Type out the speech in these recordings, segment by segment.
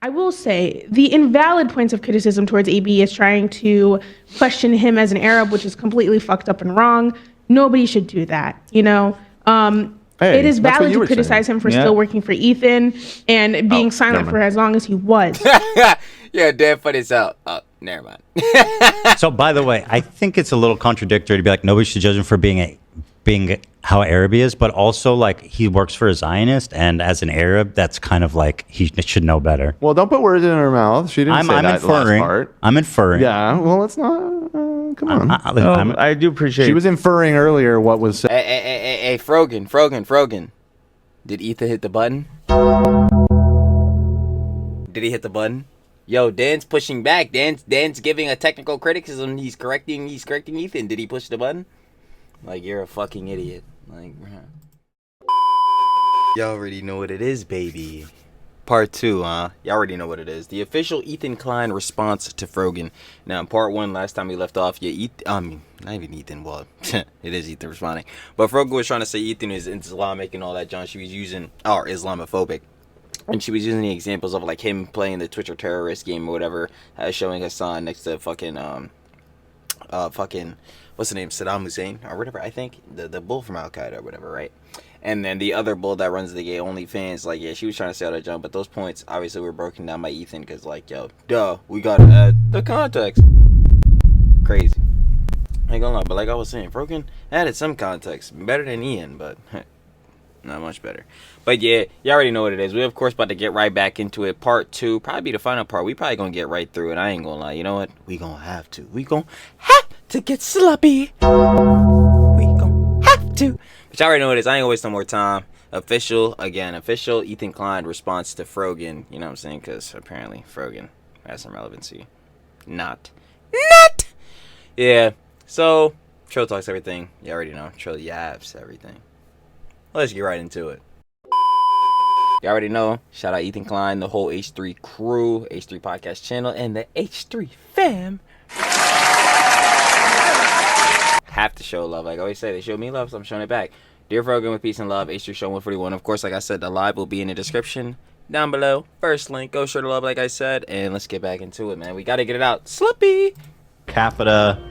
I will say the invalid points of criticism towards AB is trying to question him as an Arab, which is completely fucked up and wrong. Nobody should do that, you know? It is valid to criticize him for still working for Ethan and being silent for as long as he was. Yeah, Dan put this out. Oh, never mind. So, by the way, I think it's a little contradictory to be like, nobody should judge him for being how Arab he is, but also like he works for a Zionist, and as an Arab, that's kind of like he should know better. Well, don't put words in her mouth. She didn't say that last part. I'm inferring. Yeah, well, it's not. Come on. I do appreciate. She was inferring earlier what was said. Hey, Frogan. Did Ethan hit the button? Did he hit the button? Yo, Dan's pushing back. Dan's giving a technical criticism. He's correcting Ethan. Did he push the button? Like, you're a fucking idiot. Like, y'all already know what it is, baby. Part 2, huh? Y'all already know what it is. The official Ethan Klein response to Frogan. Now, in part 1, last time we left off, not even Ethan, well, it is Ethan responding. But Frogan was trying to say Ethan is Islamic and all that, John. She was using, or Islamophobic. And she was using the examples of, like, him playing the Twitcher terrorist game or whatever, showing Hassan next to fucking, what's the name, Saddam Hussein or whatever, I think, the bull from Al-Qaeda or whatever, right? And then the other bull that runs the gay OnlyFans, like, yeah, she was trying to say all that junk, but those points obviously were broken down by Ethan because, like, yo, we gotta add the context. Crazy. I ain't gonna lie, but like I was saying, Frogan added some context, better than Ian, but not much better. But yeah, you already know what it is. We're of course about to get right back into it. Part 2, probably be the final part. We probably gonna get right through it. I ain't gonna lie. You know what? We gonna have to. We gonna have to get sloppy. We gonna have to. But you already know what it is. I ain't gonna waste no more time. Official Ethan Klein response to Frogan. You know what I'm saying? Because apparently Frogan has some relevancy. Not. Yeah. So Trill talks everything. You already know. Trill yaps everything. Let's get right into it. You already know. Shout out Ethan Klein, the whole H3 crew, H3 podcast channel, and the H3 fam. Have to show love. Like I always say, they show me love, so I'm showing it back. Dear Frogan, with peace and love, H3 Show 141. Of course, like I said, the live will be in the description down below. First link, go show the love, like I said, and let's get back into it, man. We got to get it out. Slippy. Capita,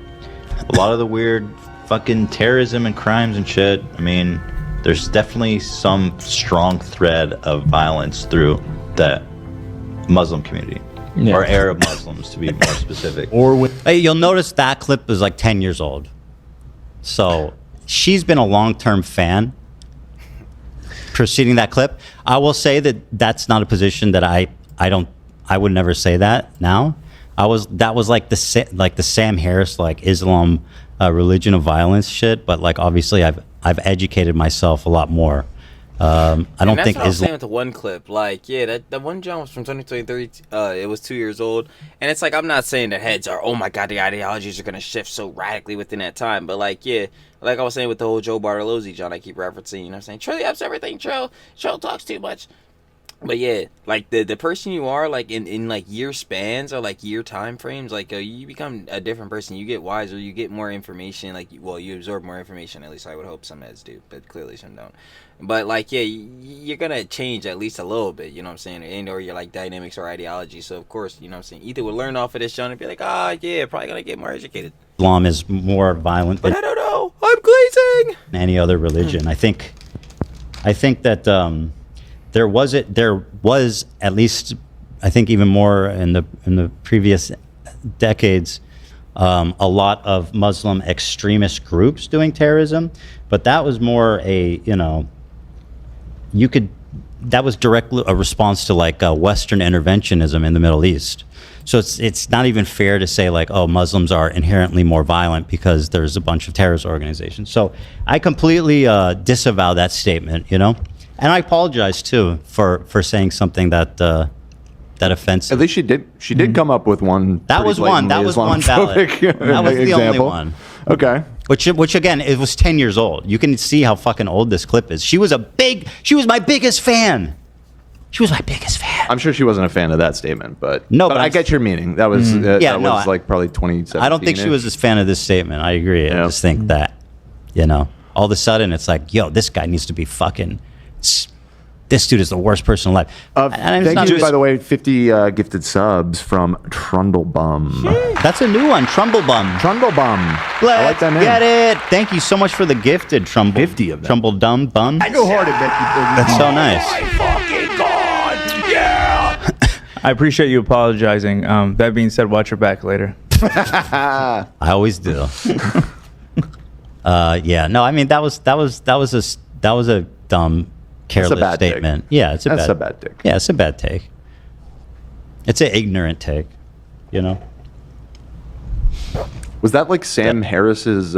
a lot of the weird fucking terrorism and crimes and shit. I mean, there's definitely some strong thread of violence through the Muslim community, or Arab Muslims to be more specific. Hey, you'll notice that clip is like 10 years old. So she's been a long-term fan preceding that clip. I will say that that's not a position that I would never say that now. That was like the Sam Harris, like Islam religion of violence shit, but like obviously I've educated myself a lot more. I don't think Islam. I was saying with the one clip, like, yeah, that one John was from 2023. It was 2 years old, and it's like I'm not saying the heads are, oh my god, the ideologies are gonna shift so radically within that time, but like, yeah, like I was saying with the whole Joe Bartolozzi John, I keep referencing, you know, what I'm saying Trill yaps everything, Trill talks too much. But yeah, like the person you are, like in like year spans or like year time frames, like you become a different person. You get wiser, you get more information. Like, well, you absorb more information. At least I would hope some heads do, but clearly some don't. But like, yeah, you're gonna change at least a little bit. You know what I'm saying? And or your like dynamics or ideology. So of course, you know what I'm saying. Ethan would learn off of this, John, and be like, yeah, probably gonna get more educated. Islam is more violent, but I don't know. I'm glazing. Than any other religion. I think that. There was at least, I think even more in the previous decades, a lot of Muslim extremist groups doing terrorism, but that was more that was directly a response to like Western interventionism in the Middle East. So it's not even fair to say like, oh, Muslims are inherently more violent because there's a bunch of terrorist organizations. So I completely disavow that statement, you know. And I apologize too for saying something that offensive. At least she did come up with one. That was one valid. That was the only one. Okay. Which again, it was 10 years old. You can see how fucking old this clip is. She was my biggest fan. She was my biggest fan. I'm sure she wasn't a fan of that statement, but I get your meaning. That was like probably 2017. I don't think she was a fan of this statement. I agree. I just think that, all of a sudden it's like, yo, this guy needs to be fucking this dude is the worst person alive. Thank you, by the way, 50 gifted subs from Trundlebum. That's a new one, Trundlebum. Trundlebum. I like that name. Get it. Thank you so much for the gifted Trumble. 50 of them. Trundledum bum. I go hard at Becky. That's so nice. Oh my fucking God. Yeah. I appreciate you apologizing. That being said, watch your back later. I always do. Yeah, no, I mean that was a dumb, careless statement. Take. Yeah, That's a bad take. Yeah, it's a bad take. It's an ignorant take, you know. Was that like Sam Harris's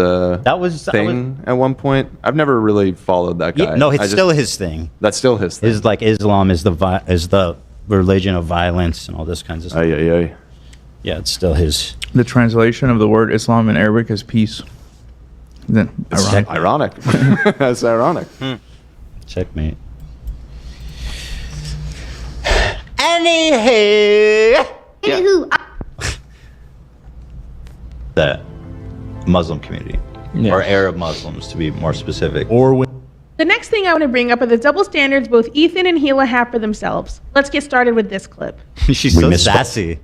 thing at one point? I've never really followed that guy. Yeah, no, it's still his thing. That's still his thing. Is like Islam is the religion of violence and all this kinds of stuff. Yeah, it's still his. The translation of the word Islam in Arabic is peace. Then ironic. That's ironic. Checkmate. Anywho. The Muslim community, or Arab Muslims, to be more specific, The next thing I want to bring up are the double standards both Ethan and Gila have for themselves. Let's get started with this clip. She's so sassy.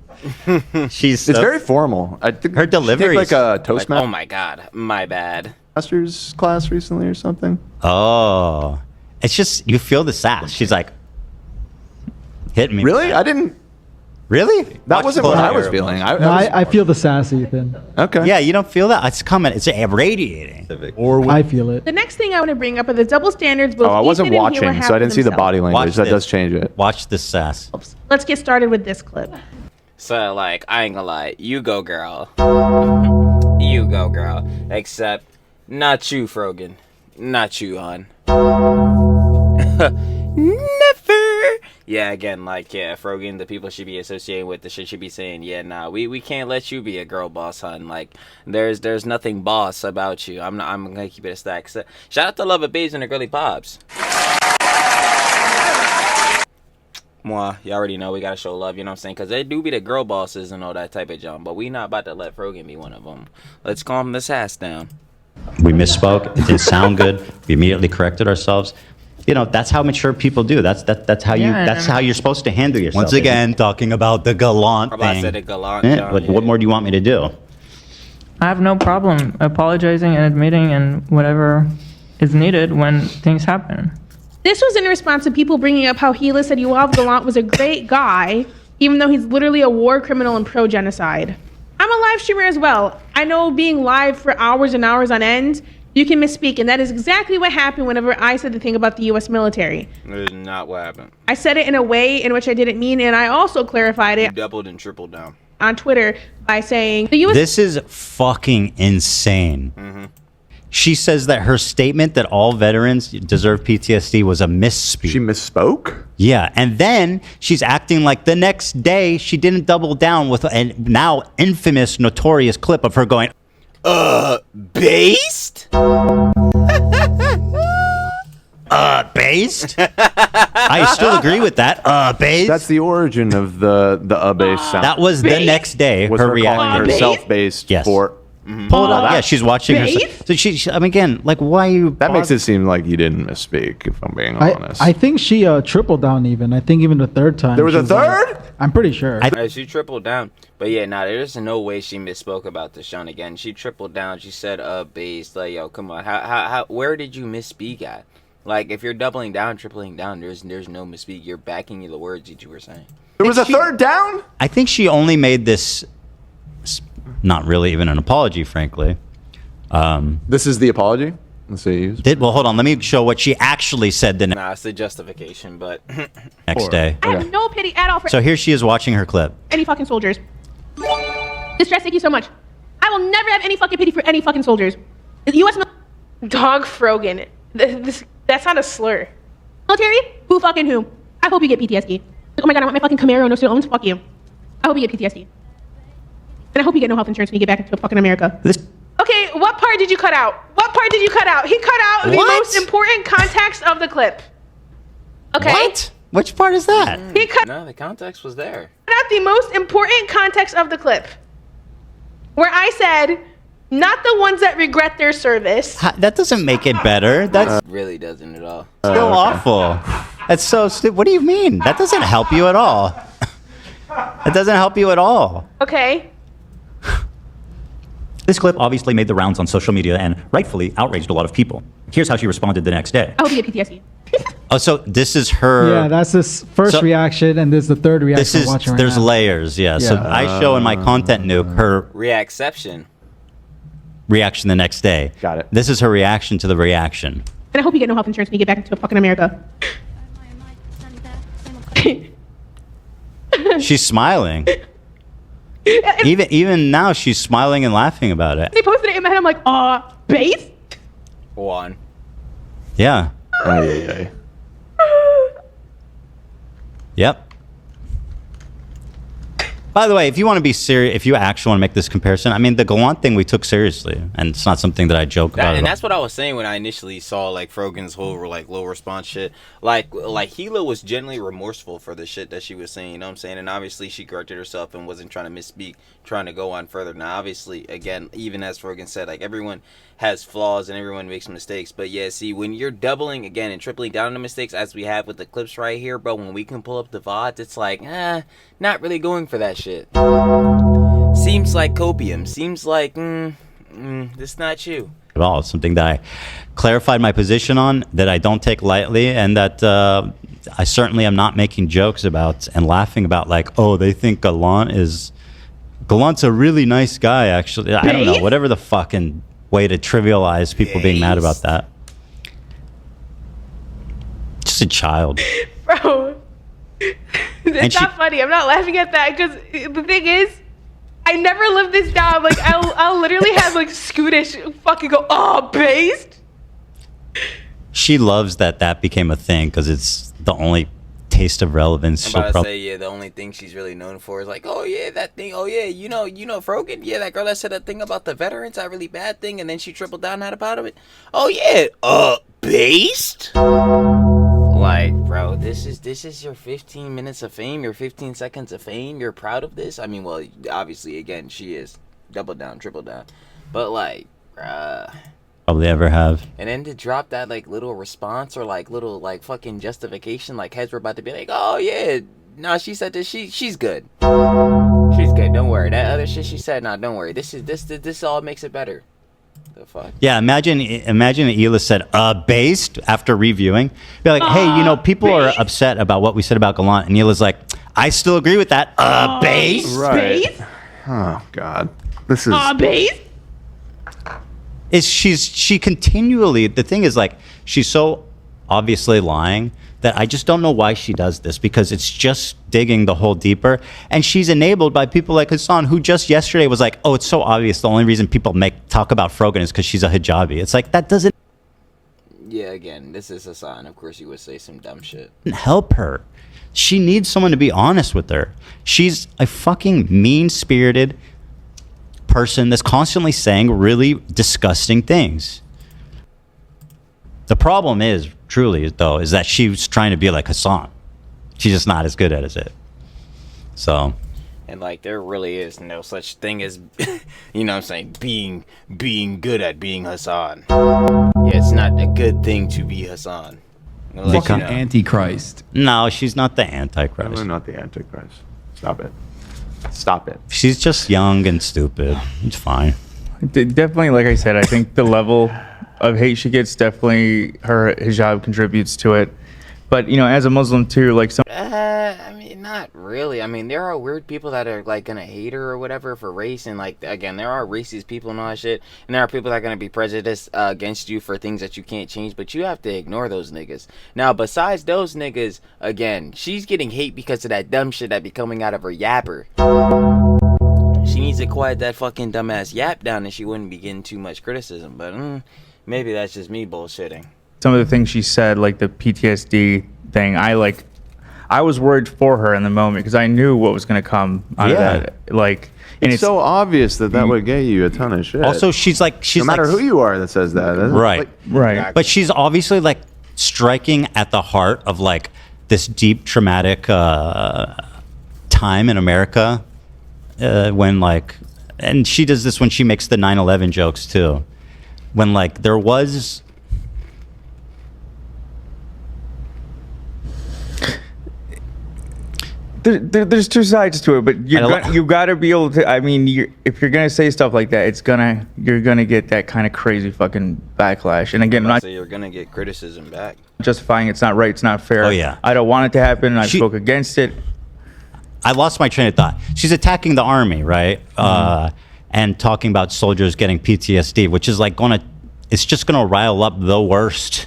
It's very formal. I think her delivery like a Toastmaster. Oh my God, my bad. Masters class recently or something. Oh, it's just you feel the sass. She's like, hit me. Really? I didn't. Really? That wasn't what I was feeling. I feel the sass, Ethan. Okay. Yeah, you don't feel that? It's coming. It's radiating. I feel it. The next thing I want to bring up are the double standards both I wasn't Ethan and Gila watching, have so I for didn't see the themselves. body language. That does change it. Watch this sass. Let's get started with this clip. So, like, I ain't gonna lie. You go, girl. You go, girl. Except, not you, Frogan. Not you, hon. Never. Yeah, again, like, yeah, Frogan, the people should be associating with the shit should be saying, yeah, nah, we can't let you be a girl boss, hon. Like, there's nothing boss about you. I'm gonna keep it a stack. So, shout out to Love of Babes and the Girly Pops. Mwah, you already know we gotta show love, you know what I'm saying? Because they do be the girl bosses and all that type of junk, but we not about to let Frogan be one of them. Let's calm this ass down. We misspoke. It didn't sound good. We immediately corrected ourselves. You know, that's how mature people do. That's how you're supposed to handle yourself. Once again, talking about the gallant Probably thing. I said a gallant John, Like, what more do you want me to do? I have no problem apologizing and admitting and whatever is needed when things happen. This was in response to people bringing up how Gila said Yoav Gallant was a great guy, even though he's literally a war criminal and pro-genocide. I'm a live streamer as well. I know being live for hours and hours on end, you can misspeak, and that is exactly what happened whenever I said the thing about the U.S. military. That is not what happened. I said it in a way in which I didn't mean, and I also clarified it. You doubled and tripled down on Twitter by saying the U.S. This is fucking insane. Mm-hmm. She says that her statement that all veterans deserve PTSD was a misspeak. She misspoke? Yeah, and then she's acting like the next day she didn't double down with a now infamous, notorious clip of her going, based? Based? I still agree with that. Based? That's the origin of the based sound. That was the next day. Was her calling herself based yes. for... Pull it up. Yeah, she's watching herself. So I mean, again, like, why are you... That makes it seem like you didn't misspeak, if I'm being honest. I think she tripled down even. I think even the third time. There was a third? I'm pretty sure. She tripled down. But yeah, there's no way she misspoke about the Sean again. She tripled down. She said, based. Like, yo, come on. How where did you misspeak at? Like, if you're doubling down, tripling down, there's no misspeak. You're backing the words that you were saying. There was a third down? I think she only made this... Not really even an apology, frankly. This is the apology? Let's see. Well, hold on. Let me show what she actually said the it's the justification, but... next day. I have no pity at all for So here she is watching her clip. any fucking soldiers. Distress, thank you so much. I will never have any fucking pity for any fucking soldiers. The U.S. Dog Frogan. That's not a slur. Military? Who fucking who? I hope you get PTSD. Oh my god, I want my fucking Camaro, no student loans. Fuck you. I hope you get PTSD. And I hope you get no health insurance when you get back into fucking America. Okay, what part did you cut out? What part did you cut out? He cut out the most important context of the clip. Okay? What? Which part is that? He cut No, the context was there. out the most important context of the clip. Where I said, not the ones that regret their service. That doesn't make it better. That's really doesn't at all. still awful. That's so stupid. What do you mean? That doesn't help you at all. It doesn't help you at all. Okay. This clip obviously made the rounds on social media and rightfully outraged a lot of people. Here's how she responded the next day. I hope you get PTSD. Oh, so this is her. Yeah, that's this first reaction, and this is the third reaction. This is I'm watching right there's now. layers. Yeah. So I show in my content nuke her reaction the next day. Got it. This is her reaction to the reaction. And I hope you get no health insurance when you get back into fucking America. She's smiling. Even now, she's smiling and laughing about it. They posted it in my head. I'm like, base? One. Yeah. Yep. By the way, if you want to be serious, if you actually want to make this comparison, I mean, the Gallant thing we took seriously, and it's not something that I joke about. And that's what I was saying when I initially saw like Frogan's whole like low response shit. Like Gila was genuinely remorseful for the shit that she was saying. You know what I'm saying? And obviously she corrected herself and wasn't trying to misspeak, trying to go on further. Now, obviously, again, even as Frogan said, like everyone has flaws and everyone makes mistakes. But yeah, see, when you're doubling again and tripling down on the mistakes, as we have with the clips right here, bro, when we can pull up the VODs, it's like, not really going for that shit. Seems like copium. Seems like, this not you. At all. It's something that I clarified my position on, that I don't take lightly, and that I certainly am not making jokes about and laughing about, like, oh, they think Gallant's a really nice guy, actually. I don't know, whatever the fucking way to trivialize people being mad about that. Just a child. Bro. It's not funny. I'm not laughing at that because the thing is, I never lived this down. Like, I'll literally have like Scootish fucking go, based. She loves that became a thing because it's the only taste of relevance. I'm about to say, yeah, the only thing she's really known for is like, oh yeah, that thing. Oh yeah, you know, Frogan. Yeah, that girl that said that thing about the veterans, that really bad thing, and then she tripled down out about it. Oh yeah, based. Like, bro, this is your 15 minutes of fame, your 15 seconds of fame. You're proud of this? I mean, well, obviously, again, she is. Double down, triple down. But, like, bruh. Probably ever have. And then to drop that, like, little response or, like, little, like, fucking justification, like, heads were about to be like, oh, yeah, no, she said this, she's good. She's good, don't worry. That other shit she said, nah, don't worry. This all makes it better. The fuck? Yeah, imagine Hila said based after reviewing. Be like, hey, people are upset about what we said about Gallant, and Hila's like, I still agree with that. Based. Right. Based? Oh God, this is based? She continually, the thing is, like, she's so obviously lying that I just don't know why she does this, because it's just digging the hole deeper. And she's enabled by people like Hassan, who just yesterday was like, oh, it's so obvious the only reason people talk about Frogan is because she's a hijabi. It's like, that doesn't Yeah, again, this is Hassan. Of course he would say some dumb shit. help her. She needs someone to be honest with her. She's a fucking mean-spirited person that's constantly saying really disgusting things. The problem is, truly, though, is that she's trying to be like Hassan. She's just not as good at it. So. And, like, there really is no such thing as, you know what I'm saying, being good at being Hassan. Yeah, it's not a good thing to be Hassan. Fucking Antichrist. No, she's not the Antichrist. I'm not the Antichrist. Stop it. Stop it. She's just young and stupid. It's fine. Definitely, like I said, I think the level of hate she gets, definitely her hijab contributes to it. But, as a Muslim too, like some... I mean, not really. I mean, there are weird people that are, like, gonna hate her or whatever for race. And, like, again, there are racist people and all that shit. And there are people that are gonna be prejudiced against you for things that you can't change. But you have to ignore those niggas. Now, besides those niggas, again, she's getting hate because of that dumb shit that be coming out of her yapper. She needs to quiet that fucking dumbass yap down and she wouldn't be getting too much criticism. But maybe that's just me bullshitting. Some of the things she said, like the PTSD thing, I was worried for her in the moment because I knew what was going to come out of that. Like, and it's so obvious that would get you a ton of shit. Also, she's no matter who you are that says that, right? Right. But she's obviously, like, striking at the heart of, like, this deep traumatic time in America when, like, and she does this when she makes the 9/11 jokes too, when, like, there was There's two sides to it, but you got to be able to. I mean, if you're gonna say stuff like that, you're gonna get that kind of crazy fucking backlash. And again, you're gonna get criticism back. Justifying it's not right, it's not fair. Oh yeah, I don't want it to happen. I spoke against it. I lost my train of thought. She's attacking the army, right? And talking about soldiers getting PTSD, which is like it's just gonna rile up the worst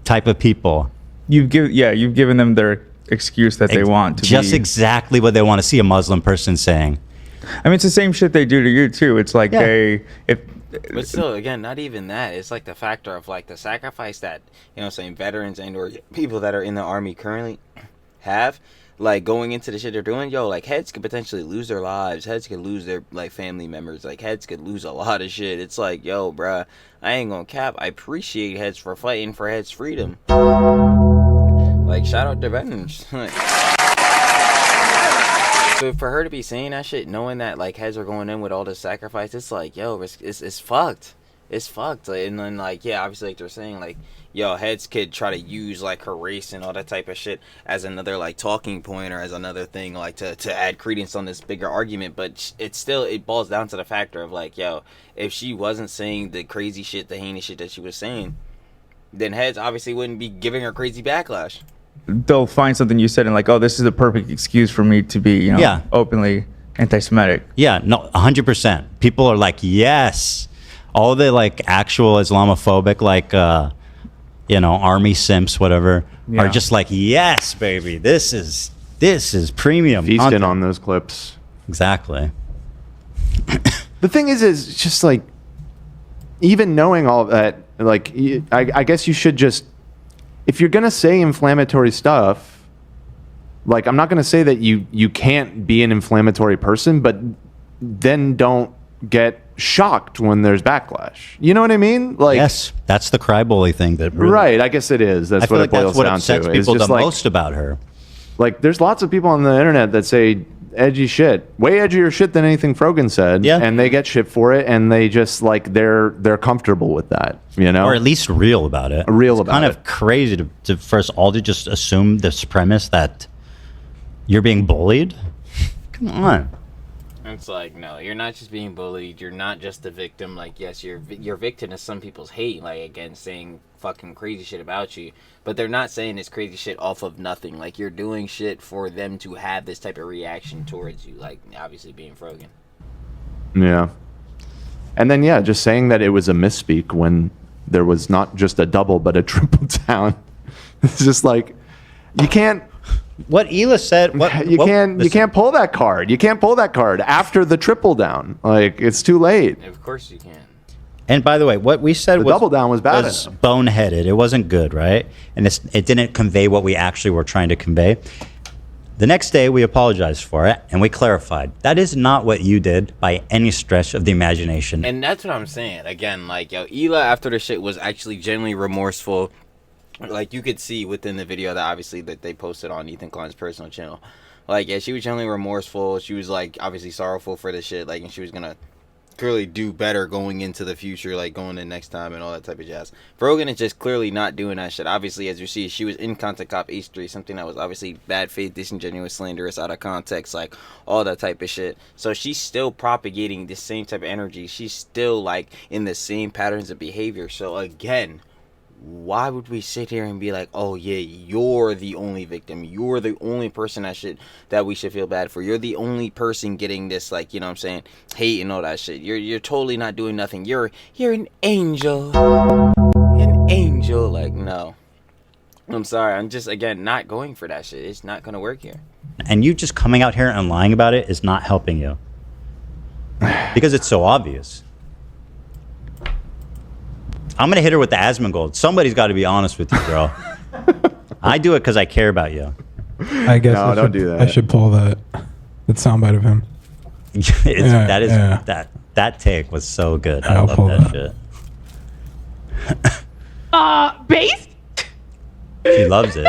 type of people. You've given them their excuse that they want to just exactly what they want to see a Muslim person saying. I mean, it's the same shit they do to you too. It's like but still, again, not even that. It's like the factor of like the sacrifice that, you know what I'm saying, veterans and or people that are in the army currently have, like going into the shit they're doing. Yo, like heads could potentially lose their lives. Heads could lose their like family members. Like heads could lose a lot of shit. It's like, yo, bruh, I ain't gonna cap. I appreciate heads for fighting for heads' freedom. Like, shout out to veterans. So for her to be saying that shit, knowing that, like, heads are going in with all this sacrifice, it's like, yo, it's fucked. It's fucked. And then, like, yeah, obviously, like they're saying, like, yo, heads could try to use, like, her race and all that type of shit as another, like, talking point or as another thing, like, to add credence on this bigger argument. But it boils down to the factor of, like, yo, if she wasn't saying the crazy shit, the heinous shit that she was saying, then heads obviously wouldn't be giving her crazy backlash. They'll find something you said and like, oh, this is the perfect excuse for me to be, openly anti-Semitic. Yeah, no, 100%. People are like, yes. All the like actual Islamophobic, like, army simps, whatever, are just like, yes, baby, this is premium. Feasting content on those clips. Exactly. The thing is just like, even knowing all that, like, I guess you should just, if you're going to say inflammatory stuff, like, I'm not going to say that you can't be an inflammatory person, but then don't get shocked when there's backlash. You know what I mean? Like, yes, that's the cry bully thing. Right, I guess it is. That's what it boils down to. That's what upsets people the most about her. Like, there's lots of people on the internet that say edgy shit, way edgier shit than anything Frogan said, and they get shit for it, and they just like they're comfortable with that, or at least real about it. It's kind of crazy to first all to just assume this premise that you're being bullied. Come on. It's like, no, you're not just being bullied. You're not just the victim. Like, yes, you're victim to some people's hate. Like, again, saying fucking crazy shit about you. But they're not saying this crazy shit off of nothing. Like, you're doing shit for them to have this type of reaction towards you. Like, obviously being Frogan. Yeah. And then, just saying that it was a misspeak when there was not just a double, but a triple down. It's just like, you can't. What Hila said, you can't pull that card. You can't pull that card after the triple down. Like, it's too late. Of course you can. And by the way, what we said the double down was bad. Was boneheaded. It wasn't good, right? And it didn't convey what we actually were trying to convey. The next day, we apologized for it, and we clarified. That is not what you did by any stretch of the imagination. And that's what I'm saying. Again, like, yo, Hila after the shit was actually genuinely remorseful. Like, you could see within the video that obviously that they posted on Ethan Klein's personal channel. Like, yeah, she was genuinely remorseful. She was, like, obviously sorrowful for the shit. Like, and she was gonna clearly do better going into the future, like, going in next time and all that type of jazz. Frogan is just clearly not doing that shit. Obviously, as you see, she was in Content Cop H3, something that was obviously bad faith, disingenuous, slanderous, out of context, like, all that type of shit. So she's still propagating the same type of energy. She's still, like, in the same patterns of behavior. So, again, why would we sit here and be like, oh yeah, you're the only victim, you're the only person that we should feel bad for, you're the only person getting this, like, you know what I'm saying, hate and all that shit, you're totally not doing nothing, you're an angel, like, no, I'm sorry, I'm just, again, not going for that shit. It's not gonna work here. And you just coming out here and lying about it is not helping you, because it's so obvious. I'm going to hit her with the Asmongold. Somebody's got to be honest with you, bro. I do it because I care about you. I guess don't do that. I should pull that soundbite of him. That take was so good. I love that shit. Based? She loves it.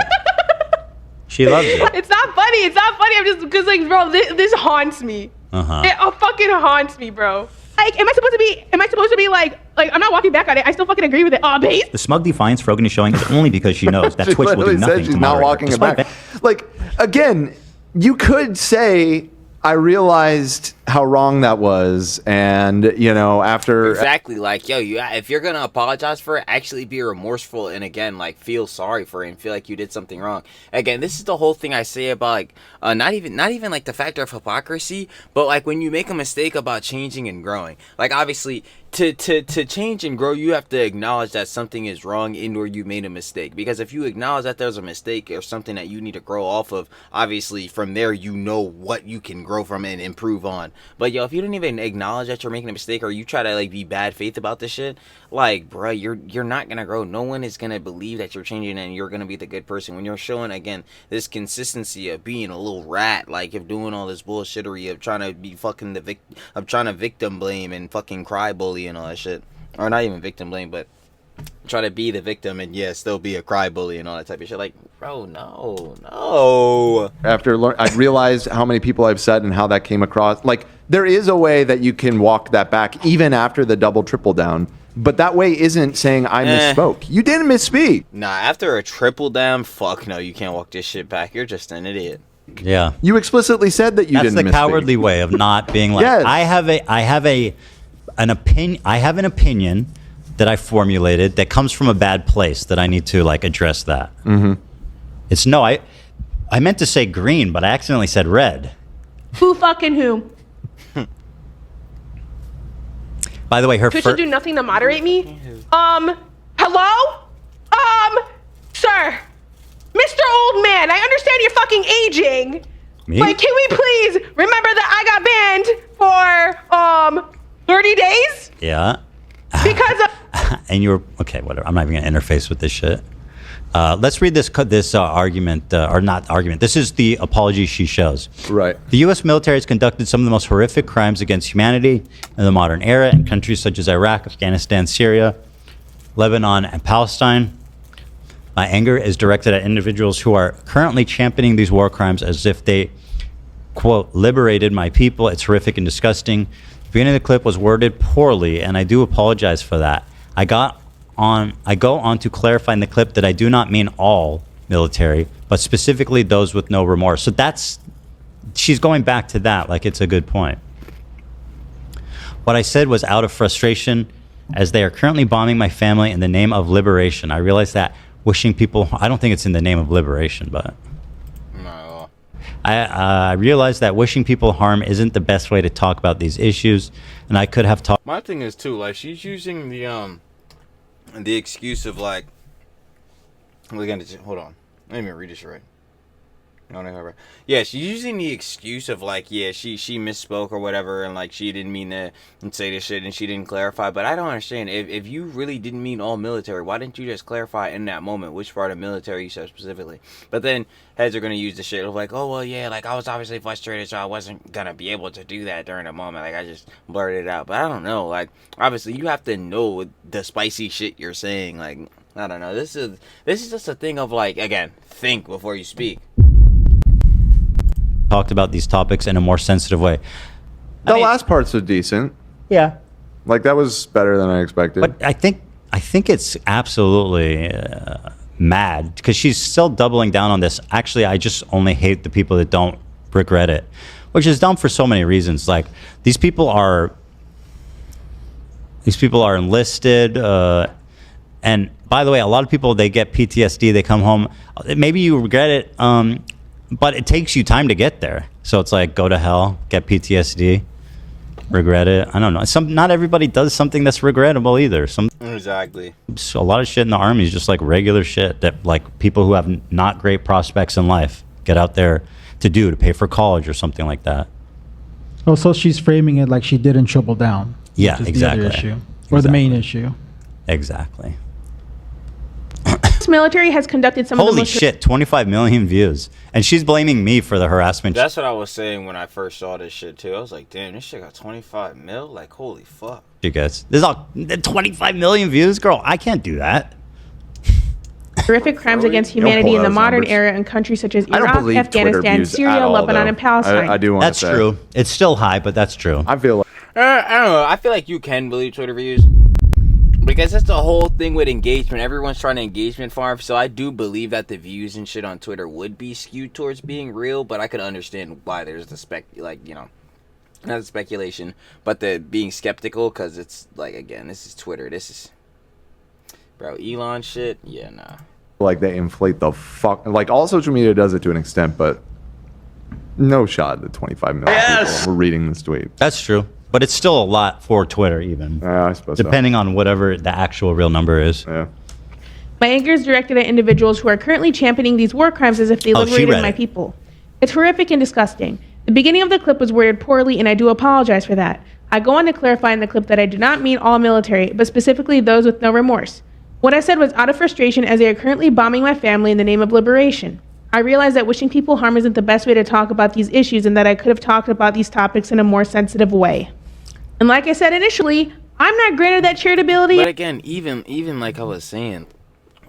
She loves it. It's not funny. I'm just, because, like, bro, this haunts me. It fucking haunts me, bro. Like, am I supposed to be like I'm not walking back on it. I still fucking agree with it. Base? The smug defiance Frogan is showing is only because she knows that Twitch will do nothing she's not walking it back. Like, again, you could say, I realized how wrong that was, and after exactly, like, yo, if you're gonna apologize for it, actually be remorseful, and again, like, feel sorry for it and feel like you did something wrong. Again, this is the whole thing I say about, like, not even like the factor of hypocrisy, but like when you make a mistake about changing and growing. Like, obviously, to change and grow, you have to acknowledge that something is wrong and or you made a mistake. Because if you acknowledge that there's a mistake or something that you need to grow off of, obviously from there you know what you can grow from and improve on. But yo, if you don't even acknowledge that you're making a mistake, or you try to like be bad faith about this shit, like, bro, you're not gonna grow. No one is gonna believe that you're changing and you're gonna be the good person when you're showing, again, this consistency of being a little rat, like, of doing all this bullshittery of trying to be fucking trying to victim blame and fucking cry bully and all that shit. Or not even victim blame, but try to be the victim and still be a cry bully and all that type of shit. Like, bro, no. After I realized how many people I've said and how that came across. Like, there is a way that you can walk that back even after the double triple down. But that way isn't saying I misspoke. You didn't misspeak. Nah, after a triple down, fuck no, you can't walk this shit back. You're just an idiot. Yeah. You explicitly said that you didn't misspeak. That's the cowardly way of not being like, Yes. I have an opinion that I formulated that comes from a bad place that I need to like address that. Mm-hmm. It's I meant to say green, but I accidentally said red. Who fucking who? By the way, Twitch will do nothing to moderate me. Hello? Sir. Mr. Old Man, I understand you're fucking aging. Me? But can we please remember that I got banned for 30 days? Yeah. Because of and you were okay. Whatever. I'm not even gonna interface with this shit. Let's read this argument, or not argument. This is the apology she shows. Right. The U.S. military has conducted some of the most horrific crimes against humanity in the modern era in countries such as Iraq, Afghanistan, Syria, Lebanon, and Palestine. My anger is directed at individuals who are currently championing these war crimes as if they, quote, liberated my people. It's horrific and disgusting. The beginning of the clip was worded poorly, and I do apologize for that. I go on to clarify in the clip that I do not mean all military, but specifically those with no remorse. So she's going back to that, like it's a good point. What I said was out of frustration, as they are currently bombing my family in the name of liberation. I realize that wishing people, I don't think it's in the name of liberation, but no. I realize that wishing people harm isn't the best way to talk about these issues, and I could have talked. My thing is too, like, she's using the excuse of like, hold on, let me read this right. Yeah, she's using the excuse of like, she misspoke or whatever, and like she didn't mean to say this shit and she didn't clarify. But I don't understand, if you really didn't mean all military, why didn't you just clarify in that moment which part of military you said specifically? But then heads are gonna use the shit of like, oh well, yeah, like I was obviously frustrated, so I wasn't gonna be able to do that during the moment. Like I just blurted it out. But I don't know, like obviously you have to know the spicy shit you're saying. Like I don't know. This is just a thing of like, again, think before you speak. Talked about these topics in a more sensitive way. The last parts are decent. Yeah. Like that was better than I expected. But I think it's absolutely mad because she's still doubling down on this. Actually, I just only hate the people that don't regret it, which is dumb for so many reasons. Like these people are enlisted, and by the way, a lot of people, they get PTSD. They come home. Maybe you regret it. But it takes you time to get there. So it's like, go to hell, get PTSD, regret it. I don't know. Not everybody does something that's regrettable either. Exactly. So a lot of shit in the army is just like regular shit that like people who have not great prospects in life get out there to pay for college or something like that. Oh, so she's framing it like she didn't triple down. Yeah, which is exactly. The other issue, or the main issue. Exactly. The military has conducted some of the Holy most... shit, 25 million views. And she's blaming me for the harassment. That's what I was saying when I first saw this shit too. I was like, damn, this shit got 25 mil? Like, holy fuck. You guys, there's all 25 million views? Girl, I can't do that. Horrific crimes against humanity in the modern era in countries such as Iraq, Afghanistan, Syria, Lebanon, and Palestine. I do want to say. That's true. It's still high, but that's true. I feel like... I don't know. I feel like you can believe Twitter views. Because that's the whole thing with engagement. Everyone's trying to engagement farm. So I do believe that the views and shit on Twitter would be skewed towards being real. But I could understand why there's the not the speculation, but the being skeptical. Because it's like, again, this is Twitter. This is, bro, Elon shit. Yeah, nah. Like they inflate the fuck. Like all social media does it to an extent, but no shot that 25 million people were reading this tweet. That's true. But it's still a lot for Twitter, even. Yeah, I suppose depending on whatever the actual real number is. Yeah. My anger is directed at individuals who are currently championing these war crimes as if they liberated my people. It's horrific and disgusting. The beginning of the clip was worded poorly, and I do apologize for that. I go on to clarify in the clip that I do not mean all military, but specifically those with no remorse. What I said was out of frustration as they are currently bombing my family in the name of liberation. I realize that wishing people harm isn't the best way to talk about these issues and that I could have talked about these topics in a more sensitive way. And like I said initially, I'm not granted that charitability. But again, even like I was saying,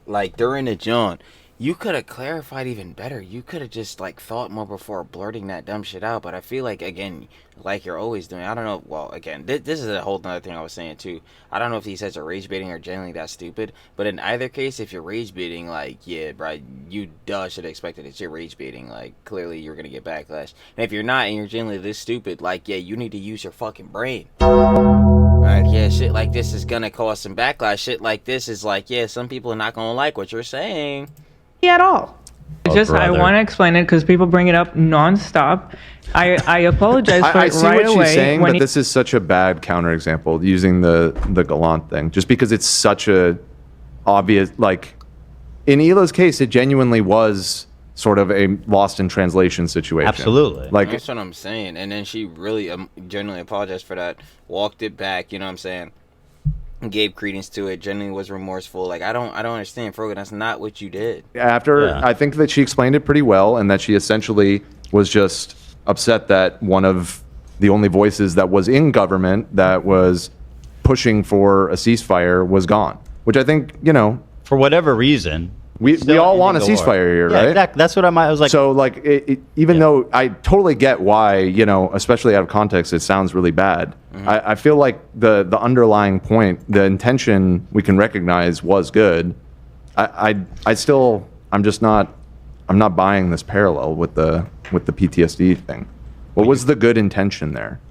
like during the John, you could have clarified even better. You could have just like thought more before blurting that dumb shit out. But I feel like, again, like you're always doing, I don't know. Well, again, this is a whole other thing I was saying too. I don't know if these guys are rage baiting or genuinely that stupid. But in either case, if you're rage baiting, like, yeah, bro, you should have expected it. You're rage baiting. Like, clearly you're going to get backlash. And if you're not and you're genuinely this stupid, like, yeah, you need to use your fucking brain. Like, yeah, shit like this is going to cause some backlash. Shit like this is like, yeah, some people are not going to like what you're saying. At all. I want to explain it because people bring it up nonstop. I apologize for I it see right what away. she's saying, but this is such a bad counterexample using the Gallant thing, just because it's such a obvious, like in Hila's case, it genuinely was sort of a lost in translation situation. Absolutely. Like that's what I'm saying. And then she really genuinely apologized for that, walked it back, you know what I'm saying? Gave credence to it, genuinely was remorseful. Like I don't understand, Frogan, that's not what you did. I think that she explained it pretty well, and that she essentially was just upset that one of the only voices that was in government that was pushing for a ceasefire was gone. Which I think, for whatever reason, we all want a ceasefire here, right? Exactly. That's what I was like. So like, even though I totally get why, especially out of context, it sounds really bad. Mm-hmm. I feel like the underlying point, the intention we can recognize was good. I'm not buying this parallel with the PTSD thing. What was the good intention there?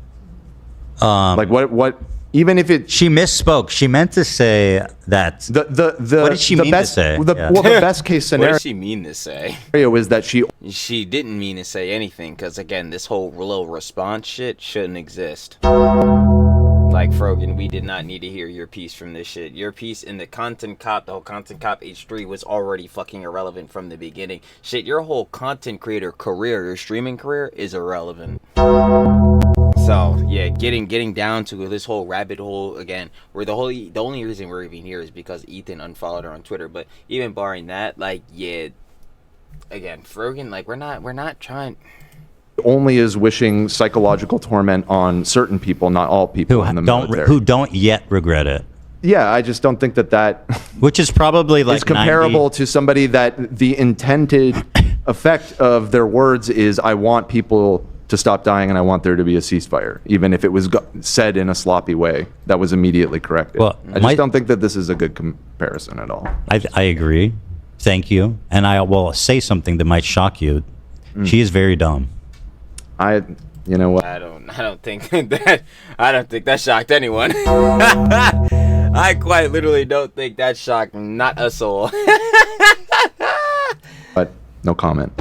Like what? Even if she misspoke, she meant to say that. What did she mean to say? Well, the best case scenario. What did she mean to say? Is that she didn't mean to say anything, because again, this whole little response shit shouldn't exist. Like Frogan, we did not need to hear your piece from this shit. Your piece in the Content Cop, the whole Content Cop H3 was already fucking irrelevant from the beginning. Shit, your whole content creator career, your streaming career is irrelevant. So yeah, getting down to this whole rabbit hole again, where the only reason we're even here is because Ethan unfollowed her on Twitter. But even barring that, like, yeah, again, Frogan, like we're not trying. Only is wishing psychological torment on certain people, not all people in the military. Who don't yet regret it. Yeah, I just don't think that which is probably like is comparable to somebody that the intended effect of their words is, I want people to stop dying and I want there to be a ceasefire, even if it was said in a sloppy way that was immediately corrected. Well, I just don't think that this is a good comparison at all. I agree. Thank you. And I will say something that might shock you. She is very dumb. You know what? I don't think that shocked anyone. I quite literally don't think that shocked not a soul. But no comment.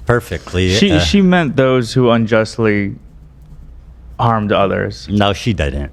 Perfectly. She meant those who unjustly harmed others. No, she didn't.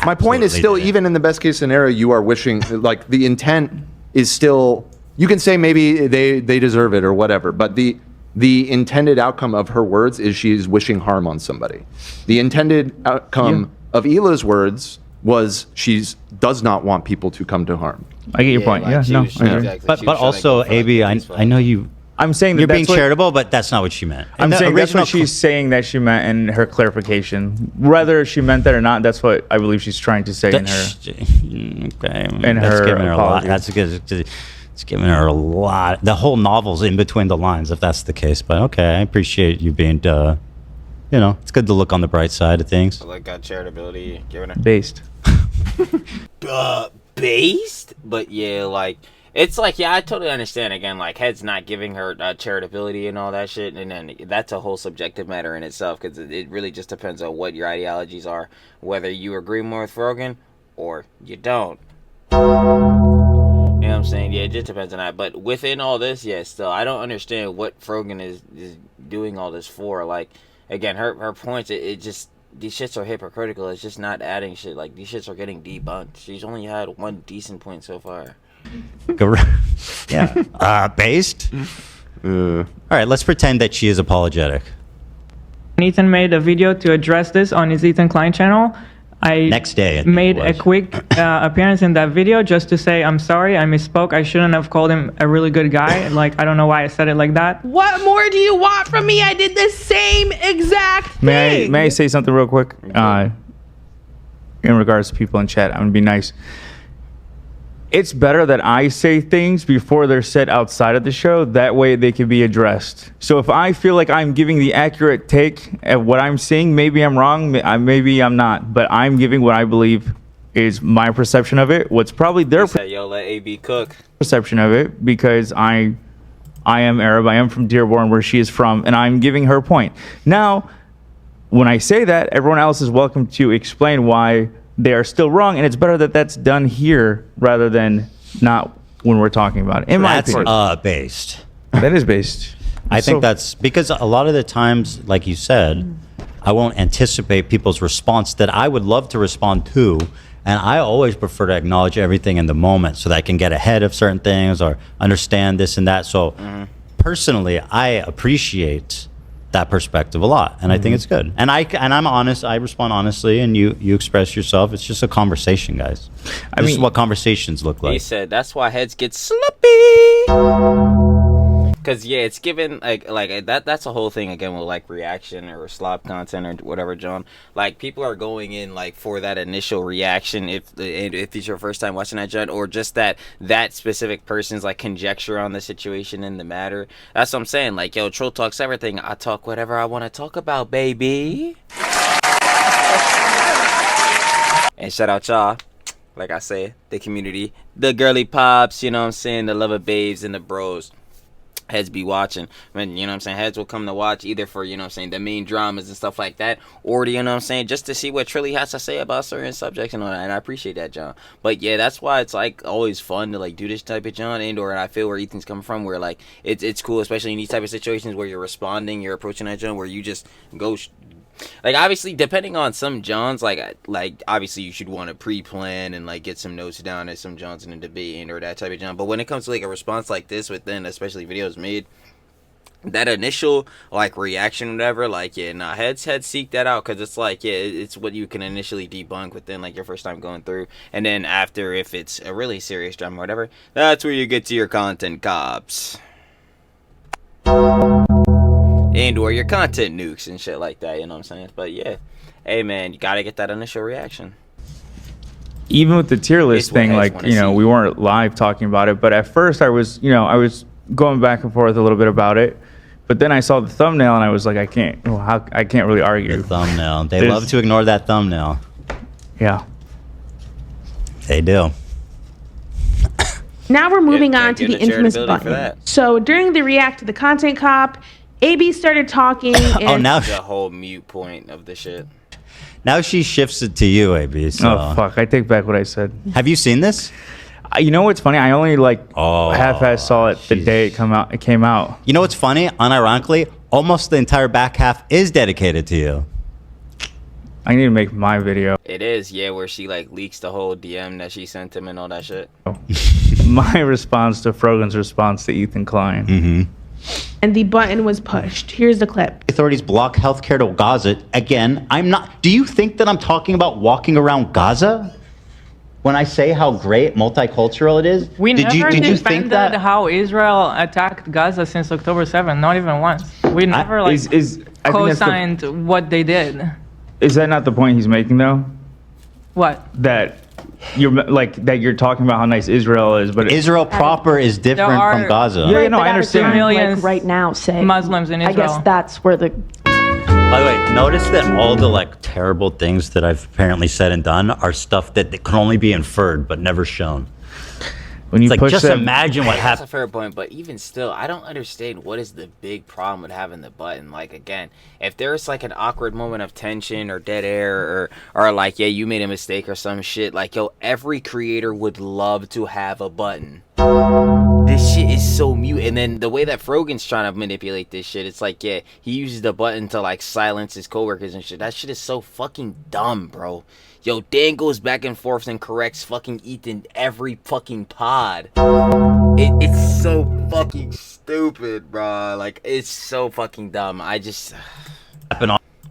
My point is still, even in the best case scenario, you are wishing, like, the intent is still, you can say maybe they deserve it or whatever, but the intended outcome of her words is she's wishing harm on somebody. The intended outcome of Hila's words was she does not want people to come to harm. I get your point. Like But also, AB, I know you. I'm saying that you're being charitable, but that's not what she meant. I'm saying that's what she's saying that she meant in her clarification. Whether she meant that or not, that's what I believe she's trying to say in her. Okay, that's giving her a lot. That's good. It's giving her a lot. The whole novel's in between the lines, if that's the case. But okay, I appreciate you being, it's good to look on the bright side of things. So like got charitability given her. Based. based, but yeah, like it's like, yeah, I totally understand. Again, like Head's not giving her charitability and all that shit, and then that's a whole subjective matter in itself, because it really just depends on what your ideologies are, whether you agree more with Frogan or you don't. You know what I'm saying? Yeah, it just depends on that. But within all this, yeah, still, I don't understand what Frogan is doing all this for. Like, again, her points, it just, these shits are hypocritical. It's just not adding shit. Like, these shits are getting debunked. She's only had one decent point so far. Yeah. Based? All right, let's pretend that she is apologetic. Ethan made a video to address this on his Ethan Klein channel. Next day, I think made it was. a quick appearance in that video just to say, I'm sorry, I misspoke. I shouldn't have called him a really good guy. Like, I don't know why I said it like that. What more do you want from me? I did the same exact thing. May I say something real quick? In regards to people in chat, I'm gonna be nice. It's better that I say things before they're said outside of the show. That way they can be addressed. So if I feel like I'm giving the accurate take at what I'm seeing, maybe I'm wrong, maybe I'm not. But I'm giving what I believe is my perception of it. What's probably their Yo, let AB cook. perception of it, because I am Arab. I am from Dearborn, where she is from, and I'm giving her point. Now, when I say that, everyone else is welcome to explain why they are still wrong, and it's better that that's done here rather than not when we're talking about it. In my opinion, Based. That is based. I think that's because a lot of the times, like you said, I won't anticipate people's response that I would love to respond to, and I always prefer to acknowledge everything in the moment so that I can get ahead of certain things or understand this and that. So personally, I appreciate that perspective a lot, and I think it's good. And I'm honest. I respond honestly, and you express yourself. It's just a conversation, guys. This is what conversations look like. He said that's why Heads get sloppy. Cause yeah, it's given like that. That's a whole thing again with like reaction or slop content or whatever, John. Like people are going in like for that initial reaction if it's your first time watching that, John, or just that specific person's like conjecture on the situation and the matter. That's what I'm saying. Like, yo, Trill talks everything. I talk whatever I want to talk about, baby. And shout out y'all. Like I said, the community, the girly pops. You know what I'm saying? The lover babes and the bros. Heads be watching, when, you know what I'm saying, Heads will come to watch either for, you know what I'm saying, the main dramas and stuff like that, or, you know what I'm saying, just to see what Trilly has to say about certain subjects and all that, and I appreciate that, John. But yeah, that's why it's like always fun to like do this type of John, and I feel where Ethan's coming from, where like it's cool, especially in these type of situations where you're responding, you're approaching that John, where you just go like, obviously, depending on some Johns, like obviously you should want to pre-plan and like get some notes down as some Johns in a debate or that type of John. But when it comes to like a response like this, within especially videos made, that initial like reaction, whatever, like yeah, nah, heads seek that out, because it's like yeah, it's what you can initially debunk within like your first time going through, and then after, if it's a really serious drama or whatever, that's where you get to your content cops. And or your content nukes and shit like that, you know what I'm saying? But yeah, hey man, you gotta get that initial reaction. Even with the tier list thing, like, you know, we weren't live talking about it, but at first I was going back and forth a little bit about it, but then I saw the thumbnail and I was like, I can't really argue. The thumbnail. They love to ignore that thumbnail. Yeah. They do. Now we're moving on to the infamous button. So during the react to the content cop, AB started talking. And now the whole mute point of the shit. Now she shifts it to you, AB. So. Oh fuck! I take back what I said. Have you seen this? You know what's funny? I only half-ass saw it the day it came out. You know what's funny? Unironically, almost the entire back half is dedicated to you. I need to make my video. It is, yeah, where she like leaks the whole DM that she sent him and all that shit. My response to Frogan's response to Ethan Klein. Mm-hmm. And the button was pushed. Here's the clip. Authorities block healthcare to Gaza. Again, I'm not. Do you think that I'm talking about walking around Gaza when I say how great multicultural it is? We never defended how Israel attacked Gaza since October 7th. Not even once. We never co-signed what they did. Is that not the point he's making though? What? That you're talking about how nice Israel is, but Israel proper is different from Gaza. Yeah, no, I understand. Like right now, say Muslims in Israel. I guess that's where the. By the way, notice that all the like terrible things that I've apparently said and done are stuff that can only be inferred but never shown? When you push just that, imagine what That's happened. a fair point, but even still, I don't understand what is the big problem with having the button. Like, again, if there's like an awkward moment of tension or dead air or like, yeah, you made a mistake or some shit, like, yo, every creator would love to have a button. This shit is so mute. And then the way that Frogan's trying to manipulate this shit, it's like, yeah, he uses the button to like silence his coworkers and shit. That shit is so fucking dumb, bro. Yo, Dan goes back and forth and corrects fucking Ethan every fucking pod. It's so fucking stupid, bro. Like, it's so fucking dumb. I just...